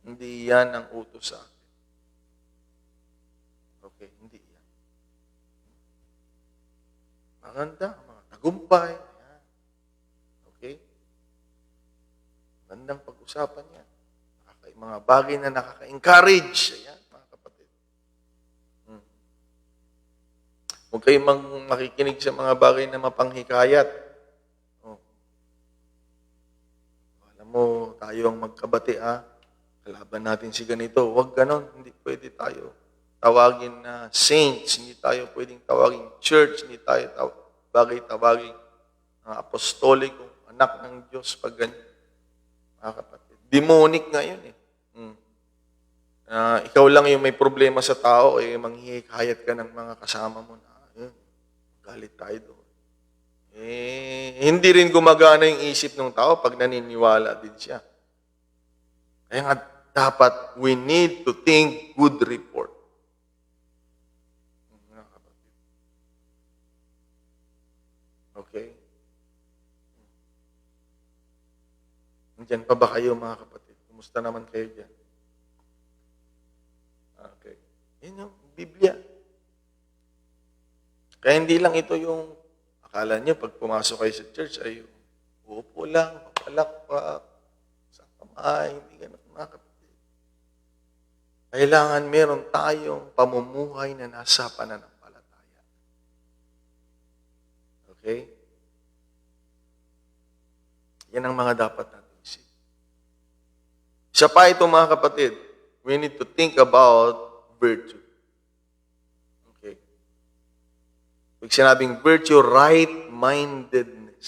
Hindi yan ang utos sa akin. Okay, hindi yan. Maganda, mga tagumpay. Ayan. Okay? Magandang pag-usapan yan. Mga bagay na nakaka-encourage. Ayan, mga kapatid. Huwag kayong makikinig sa mga bagay na mapanghikayat. Oh. Alam mo, tayo ang magkabati, kalaban natin si ganito. Huwag ganon. Hindi pwede tayo tawagin na saints. Hindi tayo pwedeng tawagin church. Hindi tayo tawagin apostolikong anak ng Diyos pag ganyan. Mga kapatid. Demonic nga yun eh. Ikaw lang yung may problema sa tao, manghihikayat ka ng mga kasama mo na, galit tayo doon. Hindi rin gumagana yung isip ng tao pag naniniwala din siya. Kaya nga, dapat, we need to think good report. Okay? Nandiyan pa ba kayo, mga kapatid? Kumusta naman kayo dyan? Okay. Yun yung Biblia. Kaya hindi lang ito yung, akala nyo, pag pumasok kayo sa church, ay uupo lang, papalakpak, sa kamay, hindi ganun, mga kapatid. Kailangan meron tayong pamumuhay na nasa pananampalataya. Okay? Yan ang mga dapat natin isip. Isa pa ito, mga kapatid, we need to think about virtue. Okay. Pag sinabing virtue, right-mindedness.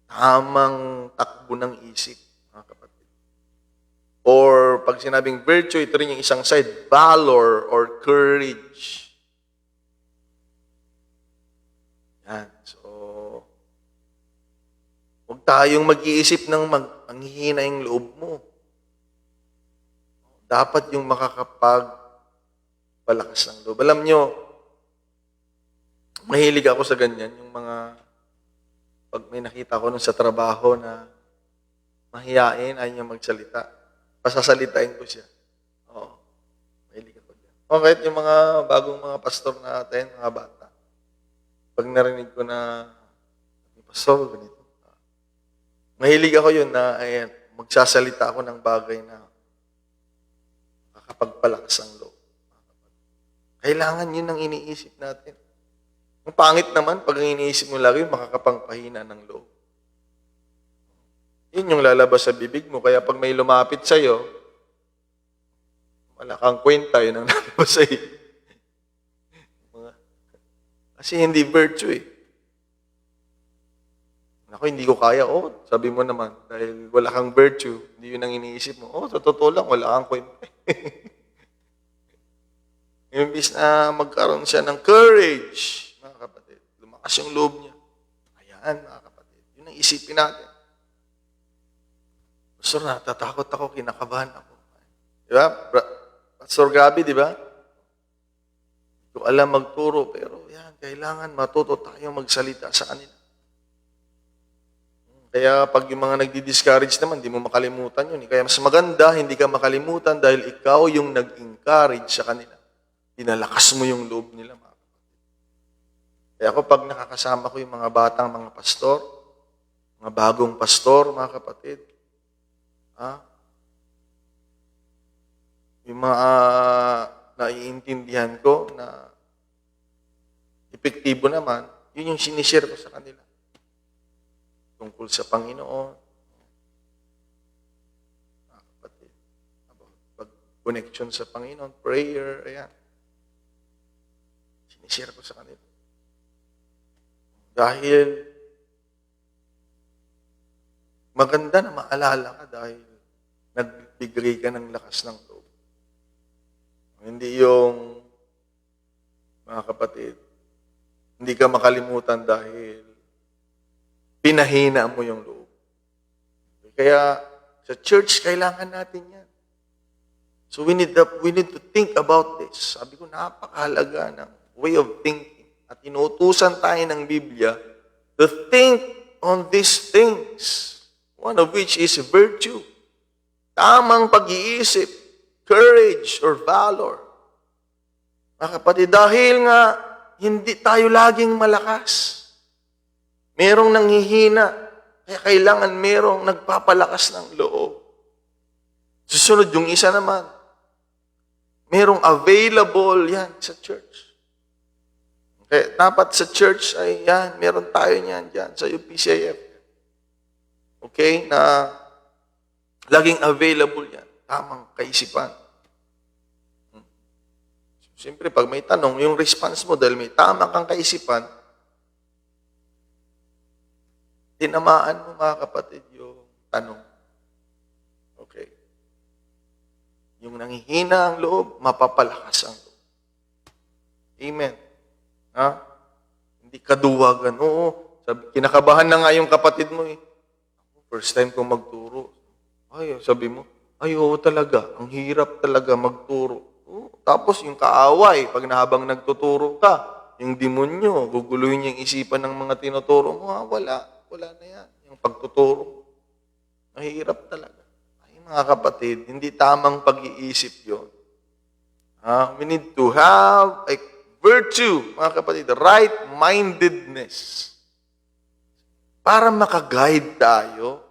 Tamang takbo ng isip, mga kapatid. Or pag sinabing virtue, ito rin yung isang side, valor or courage. Yan. So, huwag tayong mag-iisip ng ang hihina yung loob mo. Dapat yung makakapagpalakas ng loob. Alam nyo, mahilig ako sa ganyan, yung mga, pag may nakita ko nun sa trabaho na mahiyain, ayaw niya magsalita. Pasasalitain ko siya. Oo. Mahilig ako dyan. O kahit yung mga bagong mga pastor natin, mga bata. Pag narinig ko na, pastor, ganito. Mahilig ako yun na magsasalita ako ng bagay na makakapagpalakas ang loob. Kailangan yun ang iniisip natin. Ang pangit naman, pag ang iniisip mo lagi, makakapangpahina ng loob. Yun yung lalabas sa bibig mo. Kaya pag may lumapit sa'yo, wala kang kwenta, yun ang lalabas sa'yo. Kasi hindi virtue eh. Ako, hindi ko kaya. Sabi mo naman, dahil wala kang virtue, hindi yun ang iniisip mo. Sa totoo lang, wala kang kwenta. Imbis na magkaroon siya ng courage, mga kapatid, lumakas yung loob niya. Ayan, mga kapatid. Yun ang isipin natin. Pastor, natatakot ako, kinakabahan ako. Di ba? Pastor Gabi, di ba? Hindi ko alam magturo, pero yan, kailangan matuto tayo magsalita sa kanila. Kaya pag yung mga nagdi-discourage naman, hindi mo makalimutan yun. Kaya mas maganda, hindi ka makalimutan dahil ikaw yung nag-encourage sa kanila. Pinalakas mo yung loob nila, mga kapatid. Kaya ako pag nakakasama ko yung mga batang mga pastor, mga bagong pastor, mga kapatid, yung mga naiintindihan ko na epektibo naman, yun yung sinishare ko sa kanila. Tungkol sa Panginoon, mga kapatid, about connection sa Panginoon, prayer, ayan. Sinishare ko sa kanila. Dahil maganda na maalala ka dahil nagbigay ka ng lakas ng loob. Hindi yung, mga kapatid, hindi ka makalimutan dahil pinahina mo yung loob. Kaya sa church, kailangan natin yan. So we need to think about this. Sabi ko, napakahalaga ng way of thinking. At inuutusan tayo ng Biblia to think on these things. One of which is virtue. tamang pag-iisip, courage or valor. Mga kapatid, dahil nga hindi tayo laging malakas. Merong nanghihina, kaya kailangan merong nagpapalakas ng loob. Susunod yung isa naman, merong available yan sa church. Kaya dapat sa church ay yan, meron tayo niyan dyan sa UPCIF. Okay? Na laging available yan. Tamang kaisipan. Siyempre, pag may tanong, yung response mo, dahil may tama kang kaisipan, tinamaan mo, mga kapatid, yung tanong. Okay. Yung nanghihina ang loob, mapapalakas ang loob. Amen. Ha? Hindi kaduwagan. Oo, kinakabahan na nga yung kapatid mo eh. First time ko magturo. Ay, sabi mo, ay, oo talaga, ang hirap talaga magturo. Tapos yung kaaway, pag nahabang nagtuturo ka, yung demonyo, guguluhin niya yung isipan ng mga tinuturo mo, wala na yan. Yung pagtuturo, mahirap talaga. Ay mga kapatid, hindi tamang pag-iisip yun. We need to have a virtue, mga kapatid, right-mindedness. Para makaguide tayo.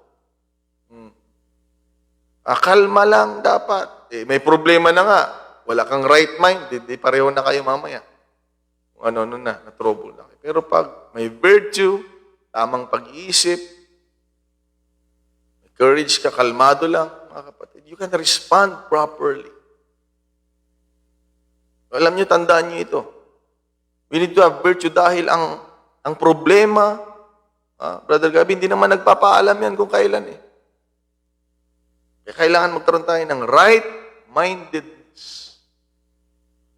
Kalma lang dapat. May problema na nga. Wala kang right mind, di pareho na kayo mamaya. Kung ano na trouble na kayo. Pero pag may virtue, tamang pag-iisip, may courage ka, kalmado lang, mga kapatid, you can respond properly. Alam nyo, tandaan nyo ito. We need to have virtue dahil ang problema, Brother Gabi, hindi naman nagpapaalam yan kung kailan eh. Kaya kailangan magkaroon tayo ng right-mindedness.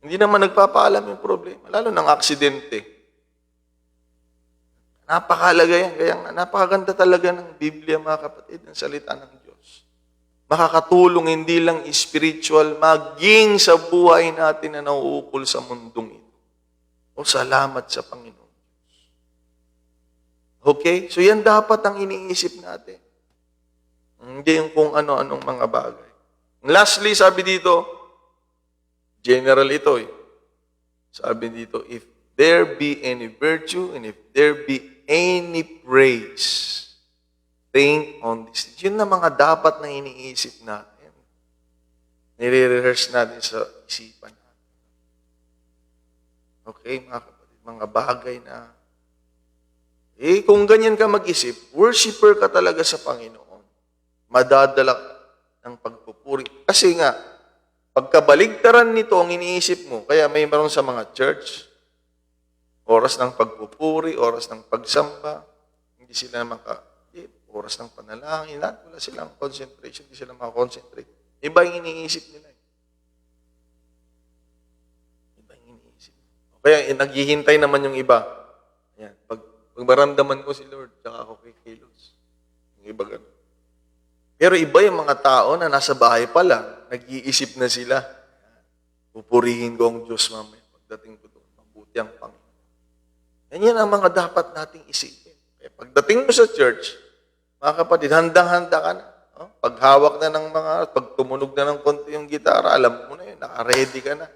Hindi naman nagpapaalam yung problema, lalo ng aksidente. Napakahalaga yan. Kaya napakaganda talaga ng Biblia, mga kapatid, ng salita ng Diyos. Makakatulong hindi lang spiritual, maging sa buhay natin na nauukol sa mundong ito. O salamat sa Panginoon. Okay? So yan dapat ang iniisip natin. Hindi yung kung ano-anong mga bagay. Lastly, sabi dito, general ito eh. Sabi dito, if there be any virtue and if there be any praise, think on this. Yun na mga dapat na iniisip natin. Nire-rehearse natin sa isipan natin. Okay, mga kapatid, mga bagay na kung ganyan ka mag-isip, worshiper ka talaga sa Panginoon. Madadala ka ng pagpupuri. Kasi nga, pagkabaligtaran nito ang iniisip mo, kaya may meron sa mga church, oras ng pagpupuri, oras ng pagsamba, hindi sila oras ng panalangin, wala silang concentration, hindi sila makakonsentrate. Iba yung iniisip nila. Iba yung iniisip. Kaya naghihintay naman yung iba. Ayan, pag maramdaman ko si Lord, saka ako kikilos. Yung iba ganun. Pero iba yung mga tao na nasa bahay pa lang, nag-iisip na sila. Pupurihin ko ang Diyos mamaya pagdating ko doon. Mabuti ang Panginoon. Yan ang mga dapat nating isipin. Kaya pagdating mo sa church, mga kapatid, handang-handa ka na. Paghawak na ng pag tumunog na ng konti yung gitara, alam mo na yun, naka-ready ka na.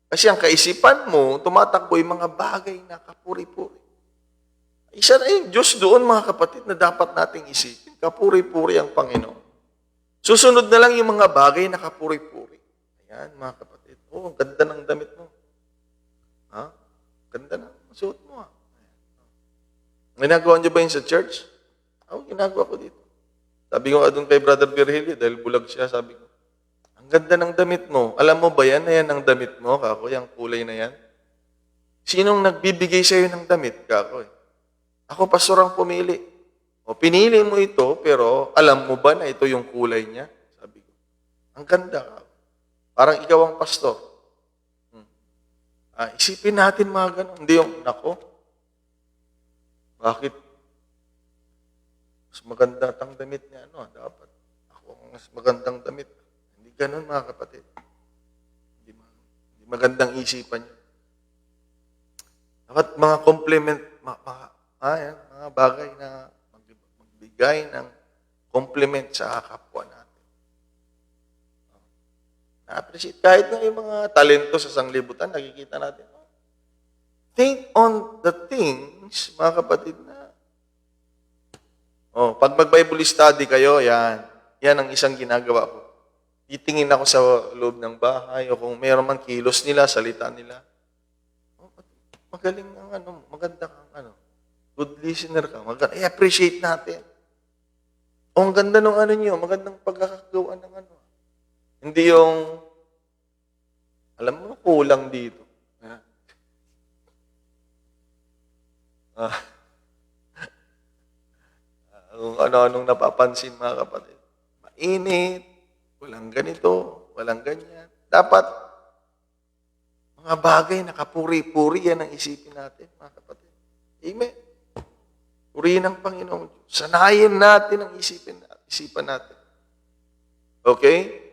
Kasi ang kaisipan mo, tumatakbo yung mga bagay na kapuri-puri. Isa na yung Diyos doon, mga kapatid, na dapat nating isipin. Kapuri-puri ang Panginoon. Susunod na lang yung mga bagay na kapuri-puri. Ayan, mga kapatid. Ang ganda ng damit mo. Ganda ng suot mo. Ginagawa niyo ba yun sa church? Ginagawa ko dito. Sabi ko doon kay Brother Virgilio, dahil bulag siya, sabi ko, ang ganda ng damit mo. Alam mo ba yan na yan ang damit mo, kako, yung kulay na yan? Sinong nagbibigay sa'yo ng damit, kako? Ako, pastor ang pumili. Pinili mo ito, pero alam mo ba na ito yung kulay niya? Sabi ko, ang ganda, kako. Parang ikaw ang pastor. Isipin natin mga ganun. Hindi yung, nako, bakit? Mas maganda ang damit niya, dapat. Ako ang mas magandang damit. Hindi ganun, mga kapatid. Hindi magandang isipan niyo. Dapat mga compliment, mga bagay na magbigay ng compliment sa kapwa natin. appreciate. Kahit nga yung mga talento sa sanglibutan, nakikita natin. Think on the things, mga kapatid, na pag mag-Bible study kayo, yan ang isang ginagawa ko. Titingin ako sa loob ng bahay o kung mayroon man kilos nila, salita nila. Magaling ang maganda kang good listener ka. I-appreciate natin. Ang ganda ng niyo, magandang pagkakagawa ng Hindi yung, alam mo, kulang dito. Kung ano-anong napapansin, mga kapatid. Mainit, walang ganito, walang ganyan. Dapat, mga bagay na kapuri-puri, yan ang isipin natin, mga kapatid. Amen. Purihin ang Panginoong Diyos. Sanayin natin ang isipan natin. Okay?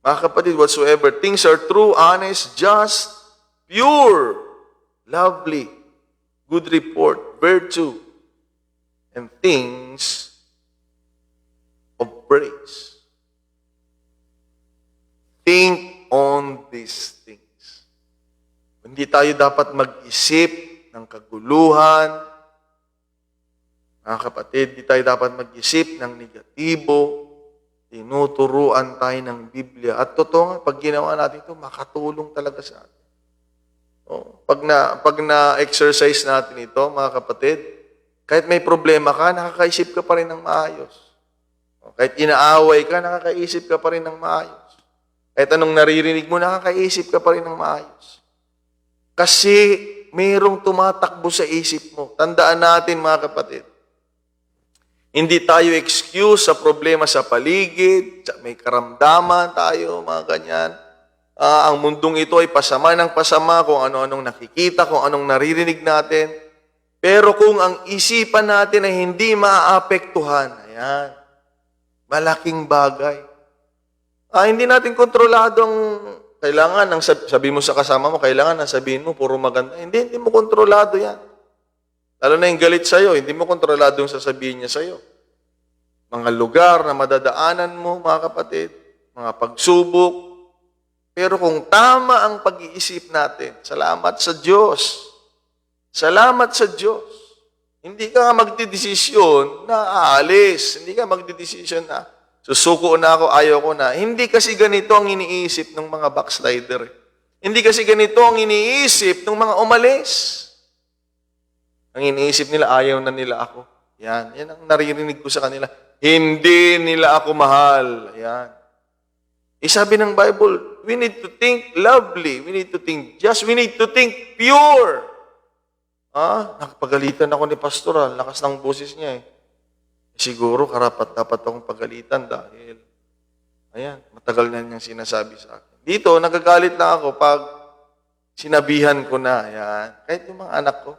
Mga kapatid, whatsoever things are true, honest, just, pure, lovely, good report, virtue, and things of praise. Think on these things. Hindi tayo dapat mag-isip ng kaguluhan. Mga kapatid, hindi tayo dapat mag-isip ng negatibo. Tinuturuan tayo ng Biblia. At totoo nga, pag ginawa natin ito, makatulong talaga sa atin. Pag na-exercise natin ito, mga kapatid, kahit may problema ka, nakakaisip ka pa rin ng maayos. Kahit inaaway ka, nakakaisip ka pa rin ng maayos. Kahit anong naririnig mo, nakakaisip ka pa rin ng maayos. Kasi mayroong tumatakbo sa isip mo. Tandaan natin, mga kapatid, hindi tayo excuse sa problema sa paligid, may karamdaman tayo, mga ganyan. Ang mundong ito ay pasama ng pasama kung ano-anong nakikita, kung anong naririnig natin. Pero kung ang isipan natin ay hindi maaapektuhan, ayan, malaking bagay. Hindi natin kontrolado ang kailangan, sabi mo sa kasama mo, kailangan na sabihin mo, puro maganda. Hindi mo kontrolado yan. Lalo na yung galit sa'yo, hindi mo kontrolado yung sasabihin niya sa'yo. Mga lugar na madadaanan mo, mga kapatid, mga pagsubok. Pero kung tama ang pag-iisip natin, salamat sa Diyos. Salamat sa Diyos. Hindi ka magdidesisyon na aalis. Hindi ka magdidesisyon na susuko na ako, ayaw ko na. Hindi kasi ganito ang iniisip ng mga backslider. Hindi kasi ganito ang iniisip ng mga umalis. Ang iniisip nila, ayaw na nila ako. Yan ang naririnig ko sa kanila. Hindi nila ako mahal. Yan. Sabi ng Bible, we need to think lovely. We need to think just. We need to think pure. Nakapagalitan ako ni Pastor. Lakas ng boses niya eh. Siguro, karapat-dapat akong pagalitan dahil, matagal na niyang sinasabi sa akin. Dito, nagagalit lang ako pag sinabihan ko na, kahit yung mga anak ko.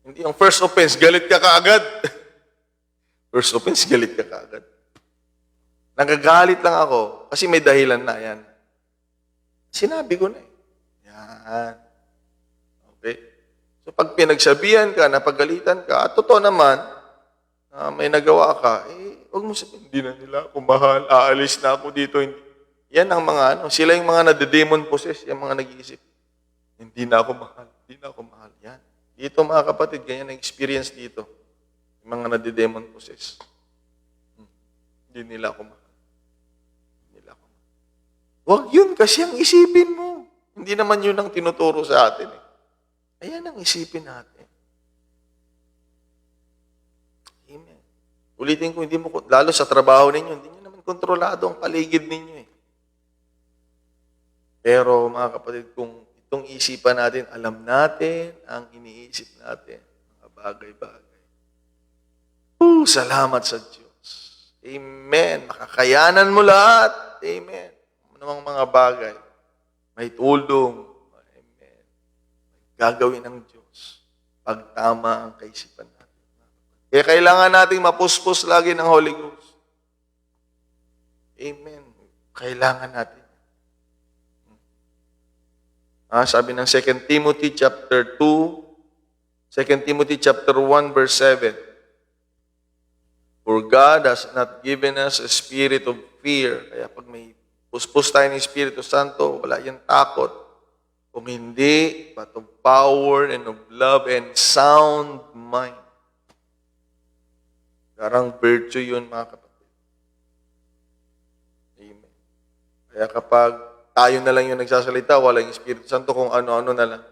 Hindi yung first offense, galit ka kaagad. First offense, galit ka kaagad. Nagagalit lang ako kasi may dahilan na, Sinabi ko na eh. Okay? So, pag pinagsabihan ka, napagalitan ka, at totoo naman, may nagawa ka, huwag mo sabihin, hindi na nila ako mahal, aalis na ako dito. Yan ang mga, sila yung mga nadedemon possess, yung mga nag-iisip. Hindi na ako mahal, hindi na ako mahal. Yan. Dito mga kapatid, ganyan ang experience dito. Yung mga nadedemon possess. Hindi nila ako mahal. Hindi nila ako mahal. Huwag yun kasi ang isipin mo. Hindi naman yun ang tinuturo sa atin eh. Ayan ang isipin natin. Amen. Ulitin ko, hindi mo, lalo sa trabaho ninyo, hindi nyo naman kontrolado ang paligid ninyo eh. Pero mga kapatid, kung itong isipan natin, alam natin ang iniisip natin, mga bagay-bagay. Salamat sa Diyos. Amen. Makakayanan mo lahat. Amen. Anumang mga bagay. May tulong. Gagawin ng Diyos pag tama ang kaisipan natin. Kaya kailangan nating mapuspos lagi ng Holy Ghost. Amen. Kailangan natin. Sabi ng 2 Timothy chapter 2, 2 Timothy chapter 1 verse 7. For God has not given us a spirit of fear. Kaya pag may Puspos tayo ng Espiritu Santo, wala yung takot. Kung hindi, but of power and of love and sound mind. Karang virtue yun, mga kapatid. Amen. Kaya kapag tayo na lang yung nagsasalita, wala yung Espiritu Santo, kung ano-ano na lang.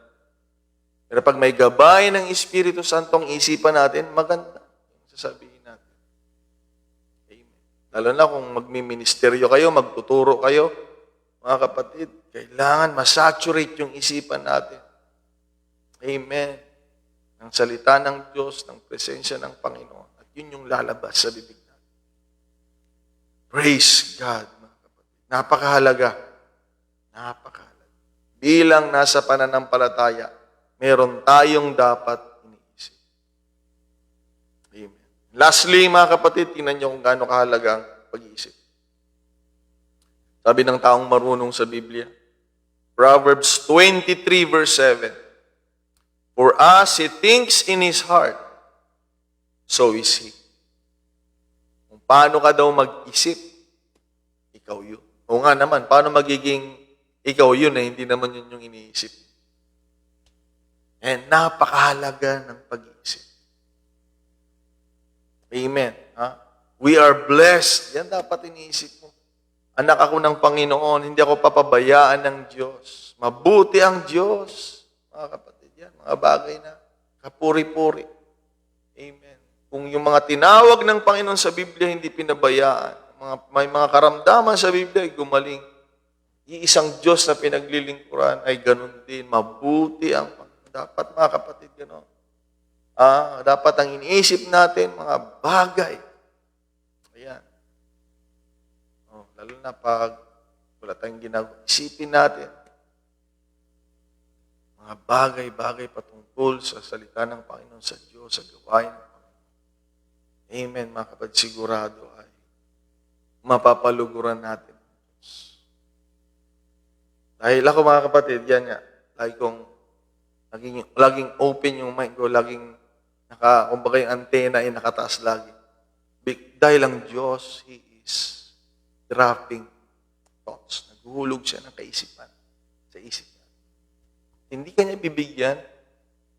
Pero pag may gabay ng Espiritu Santo ang isipan natin, maganda yung sasabihin natin. Amen. Lalo na kung magmi-ministeryo kayo, magtuturo kayo, mga kapatid, kailangan masaturate yung isipan natin. Amen. Ng salita ng Diyos, ng presensya ng Panginoon. At yun yung lalabas sa bibig natin. Praise God, mga kapatid. Napakahalaga. Napakahalaga. Bilang nasa pananampalataya, meron tayong dapat iniisip. Amen. Lastly, mga kapatid, tingnan niyo kung gaano kahalaga ang pag-iisip. Sabi ng taong marunong sa Biblia, Proverbs 23 verse 7, For as he thinks in his heart, so is he. Kung paano ka daw mag-isip, ikaw yun. O nga naman, paano magiging ikaw yun na hindi naman yun yung iniisip? And napakahalaga ng pag-iisip. Amen. Ha? We are blessed. Yan dapat iniisip mo. Anak ako ng Panginoon, hindi ako papabayaan ng Diyos. Mabuti ang Diyos. Mga kapatid, yan. Mga bagay na kapuri-puri. Amen. Kung yung mga tinawag ng Panginoon sa Biblia hindi pinabayaan, may mga karamdaman sa Biblia ay gumaling. Iisang Diyos na pinaglilingkuran ay ganun din. Mabuti ang Panginoon. Dapat, mga kapatid, gano'n. Dapat ang iniisip natin, mga bagay. Ayan. Lalo na pag wala tayong ginagawa, isipin natin mga bagay-bagay patungkol sa salita ng Panginoon, sa Diyos, sa gawain ng Panginoon. Amen, mga kapatid, sigurado ay mapapaluguran natin. Dahil ako, mga kapatid, yan nga, laging open yung mind ko, laging kumbaga yung antena ay nakataas lagi. Dahil ang Diyos, He is dropping thoughts. Naghuhulog siya ng kaisipan sa isip niya. Hindi kanya bibigyan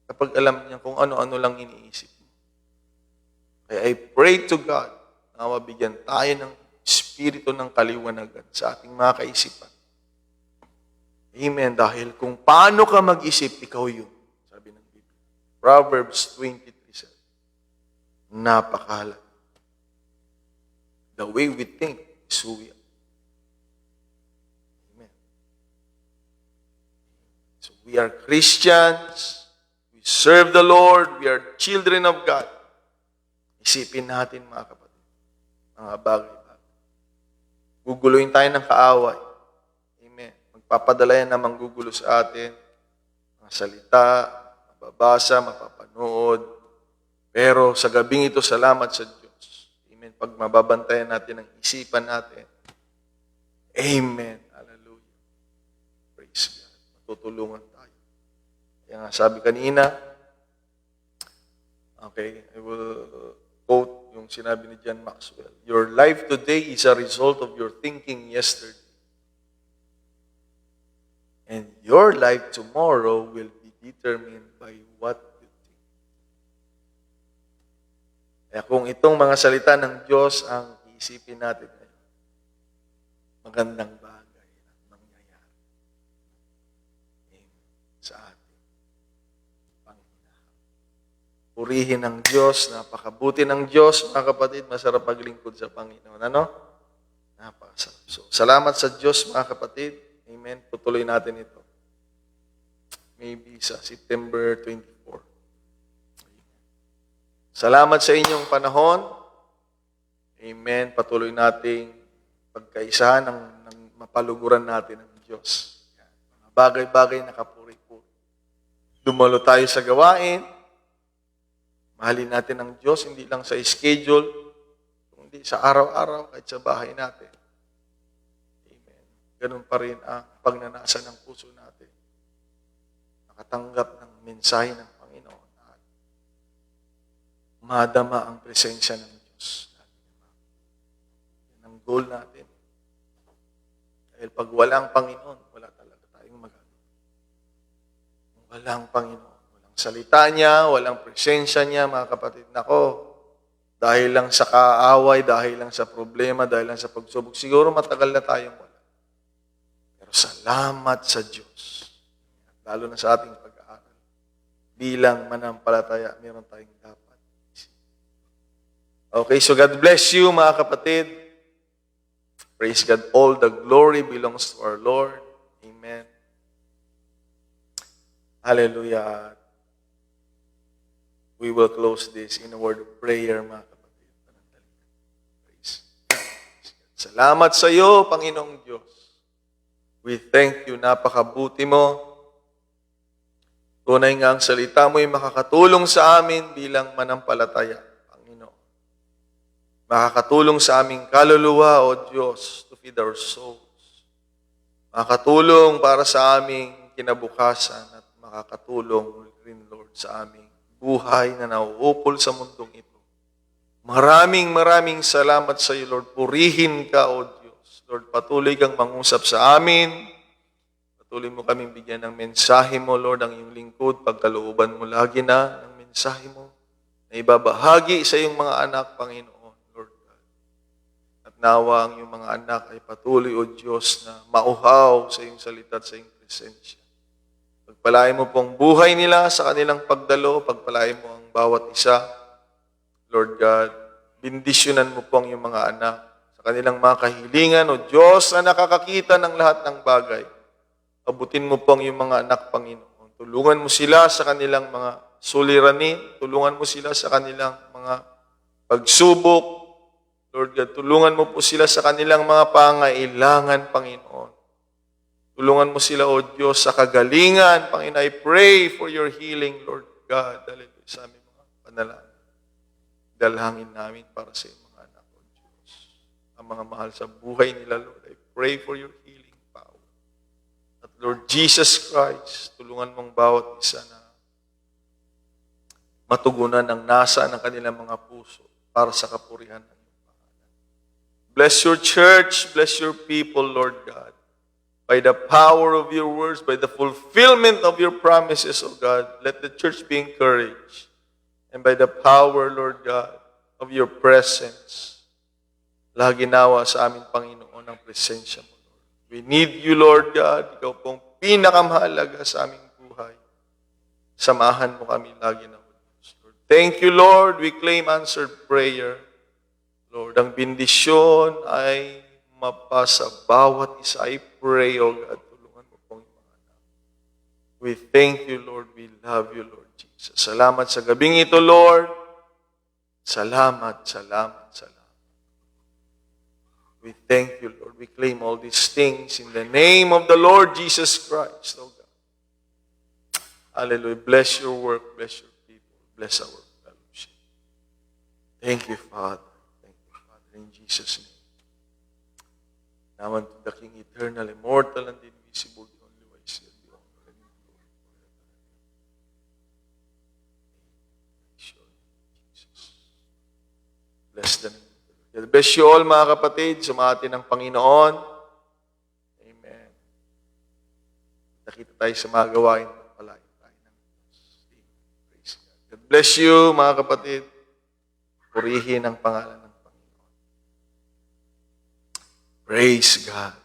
kapag alam niya kung ano-ano lang iniisip mo. Kaya I pray to God na mabigyan tayo ng espiritu ng kaliwanagan sa ating mga kaisipan. Amen. Dahil kung paano ka mag-isip, ikaw yun. Sabi ng Biblia. Proverbs 23:7. Napakahalaga. The way we think is who we are. Amen. So we are Christians. We serve the Lord. We are children of God. Isipin natin, mga kapatid, mga bagay-bagay. Guguluhin tayo ng kaaway. Amen. Magpapadala yan na manggugulo sa atin. Mga salita, mababasa, mapapanood. Pero sa gabing ito, salamat sa Diyos. Amen. Pag mababantayan natin ang isipan natin. Amen. Hallelujah. Praise God. Matutulungan tayo. Kaya nga sabi kanina, okay, I will quote yung sinabi ni John Maxwell. Your life today is a result of your thinking yesterday. And your life tomorrow will be determined by what you think. Kaya kung itong mga salita ng Diyos ang isipin natin ngayon, magandang bagay ang mangyayari. Amen. Sa atin. Panginoon. Purihin ang Diyos, napakabuti ng Diyos, mga kapatid, masarap maglingkod sa Panginoon. Ano? Napakasarap. So, salamat sa Diyos, mga kapatid. Amen. Tutuloy natin ito. Maybe sa September 24. Salamat sa inyong panahon. Amen. Patuloy nating pagkaisahan ng mapaluguran natin ng Diyos. Mga bagay-bagay na kapuri-puri. Dumalo tayo sa gawain. Mahalin natin ang Diyos, hindi lang sa schedule, kundi sa araw-araw, kahit sa bahay natin. Amen. Ganun pa rin ang pagnanasa ng puso natin. Nakatanggap ng mensahe ng Panginoon at madama ang presensya ng Diyos. Yan ang goal natin. Dahil pag walang Panginoon, wala talaga tayong magagawa. Walang Panginoon, walang salita niya, walang presensya niya, mga kapatid. Nako, dahil lang sa kaaway, dahil lang sa problema, dahil lang sa pagsubok, siguro matagal na tayong wala. Pero salamat sa Diyos. Lalo na sa ating pag-aaral. Bilang manampalataya, meron tayong dapat. Okay, so God bless you, mga kapatid. Praise God. All the glory belongs to our Lord. Amen. Hallelujah. We will close this in a word of prayer, mga kapatid. Praise God. Salamat sa iyo, Panginoong Diyos. We thank you, napakabuti mo. Tunay nga ang salita mo ay makakatulong sa amin bilang manampalataya, Panginoon. Makakatulong sa aming kaluluwa, O Diyos, to feed our souls. Makakatulong para sa aming kinabukasan at makakatulong rin, Lord, sa aming buhay na nauukol sa mundong ito. Maraming salamat sa iyo, Lord. Purihin ka, O Diyos. Lord, patuloy kang mangusap sa amin. Patuloy mo kaming bigyan ng mensahe mo, Lord, ang iyong lingkod. Pagkalooban mo lagi na ng mensahe mo na ibabahagi sa iyong mga anak, Panginoon, Lord God. At nawa ang iyong mga anak ay patuloy, O Diyos, na mauhaw sa iyong salita at sa iyong presensya. Pagpalain mo pong buhay nila sa kanilang pagdalo. Pagpalain mo ang bawat isa. Lord God, bindisyonan mo po ang iyong mga anak sa kanilang mga kahilingan. O Diyos na nakakakita ng lahat ng bagay. Abutin mo po ang iyong mga anak, Panginoon. Tulungan mo sila sa kanilang mga suliranin. Tulungan mo sila sa kanilang mga pagsubok. Lord God, tulungan mo po sila sa kanilang mga pangailangan, Panginoon. Tulungan mo sila, O Diyos, sa kagalingan. Panginoon, I pray for your healing, Lord God. Hallelujah, sa aming mga panalangin. Dalangin namin para sa iyong mga anak, O Diyos. Ang mga mahal sa buhay nila, Lord, I pray for your healing power. At Lord Jesus Christ, tulungan mong bawat isa na matugunan ang nasa ng kanilang mga puso para sa kapurihan ng iyong pangalan. Bless your church, bless your people, Lord God. By the power of your words, by the fulfillment of your promises, O God, let the church be encouraged. And by the power, Lord God, of your presence, lagi nawa sa amin, Panginoon, ang presensya mo, Lord. We need you, Lord God. Ikaw pong pinakamahalaga sa aming buhay. Samahan mo kami lagi na, Lord. Thank you, Lord. We claim answered prayer. Lord, ang bendisyon ay mapasa bawat isa. I pray, O God, tulungan mo pong yung mga anak. We thank you, Lord. We love you, Lord Jesus. Salamat sa gabing ito, Lord. Salamat. We thank you, Lord. We claim all these things in the name of the Lord Jesus Christ, O God. Hallelujah. Bless your work. Bless your people. Bless our fellowship. Thank you, Father. Thank you, Father. In Jesus' name. Now unto the King, eternal, immortal, and invisible, the only wise, and the honor and glory forever. Jesus. Bless the name. God bless you all, mga kapatid. Sumati ng Panginoon. Amen. Nakita tayo sa mga gawain. Palain tayo ng Diyos. Praise God. God bless you, mga kapatid. Purihin ang pangalan ng Panginoon. Praise God.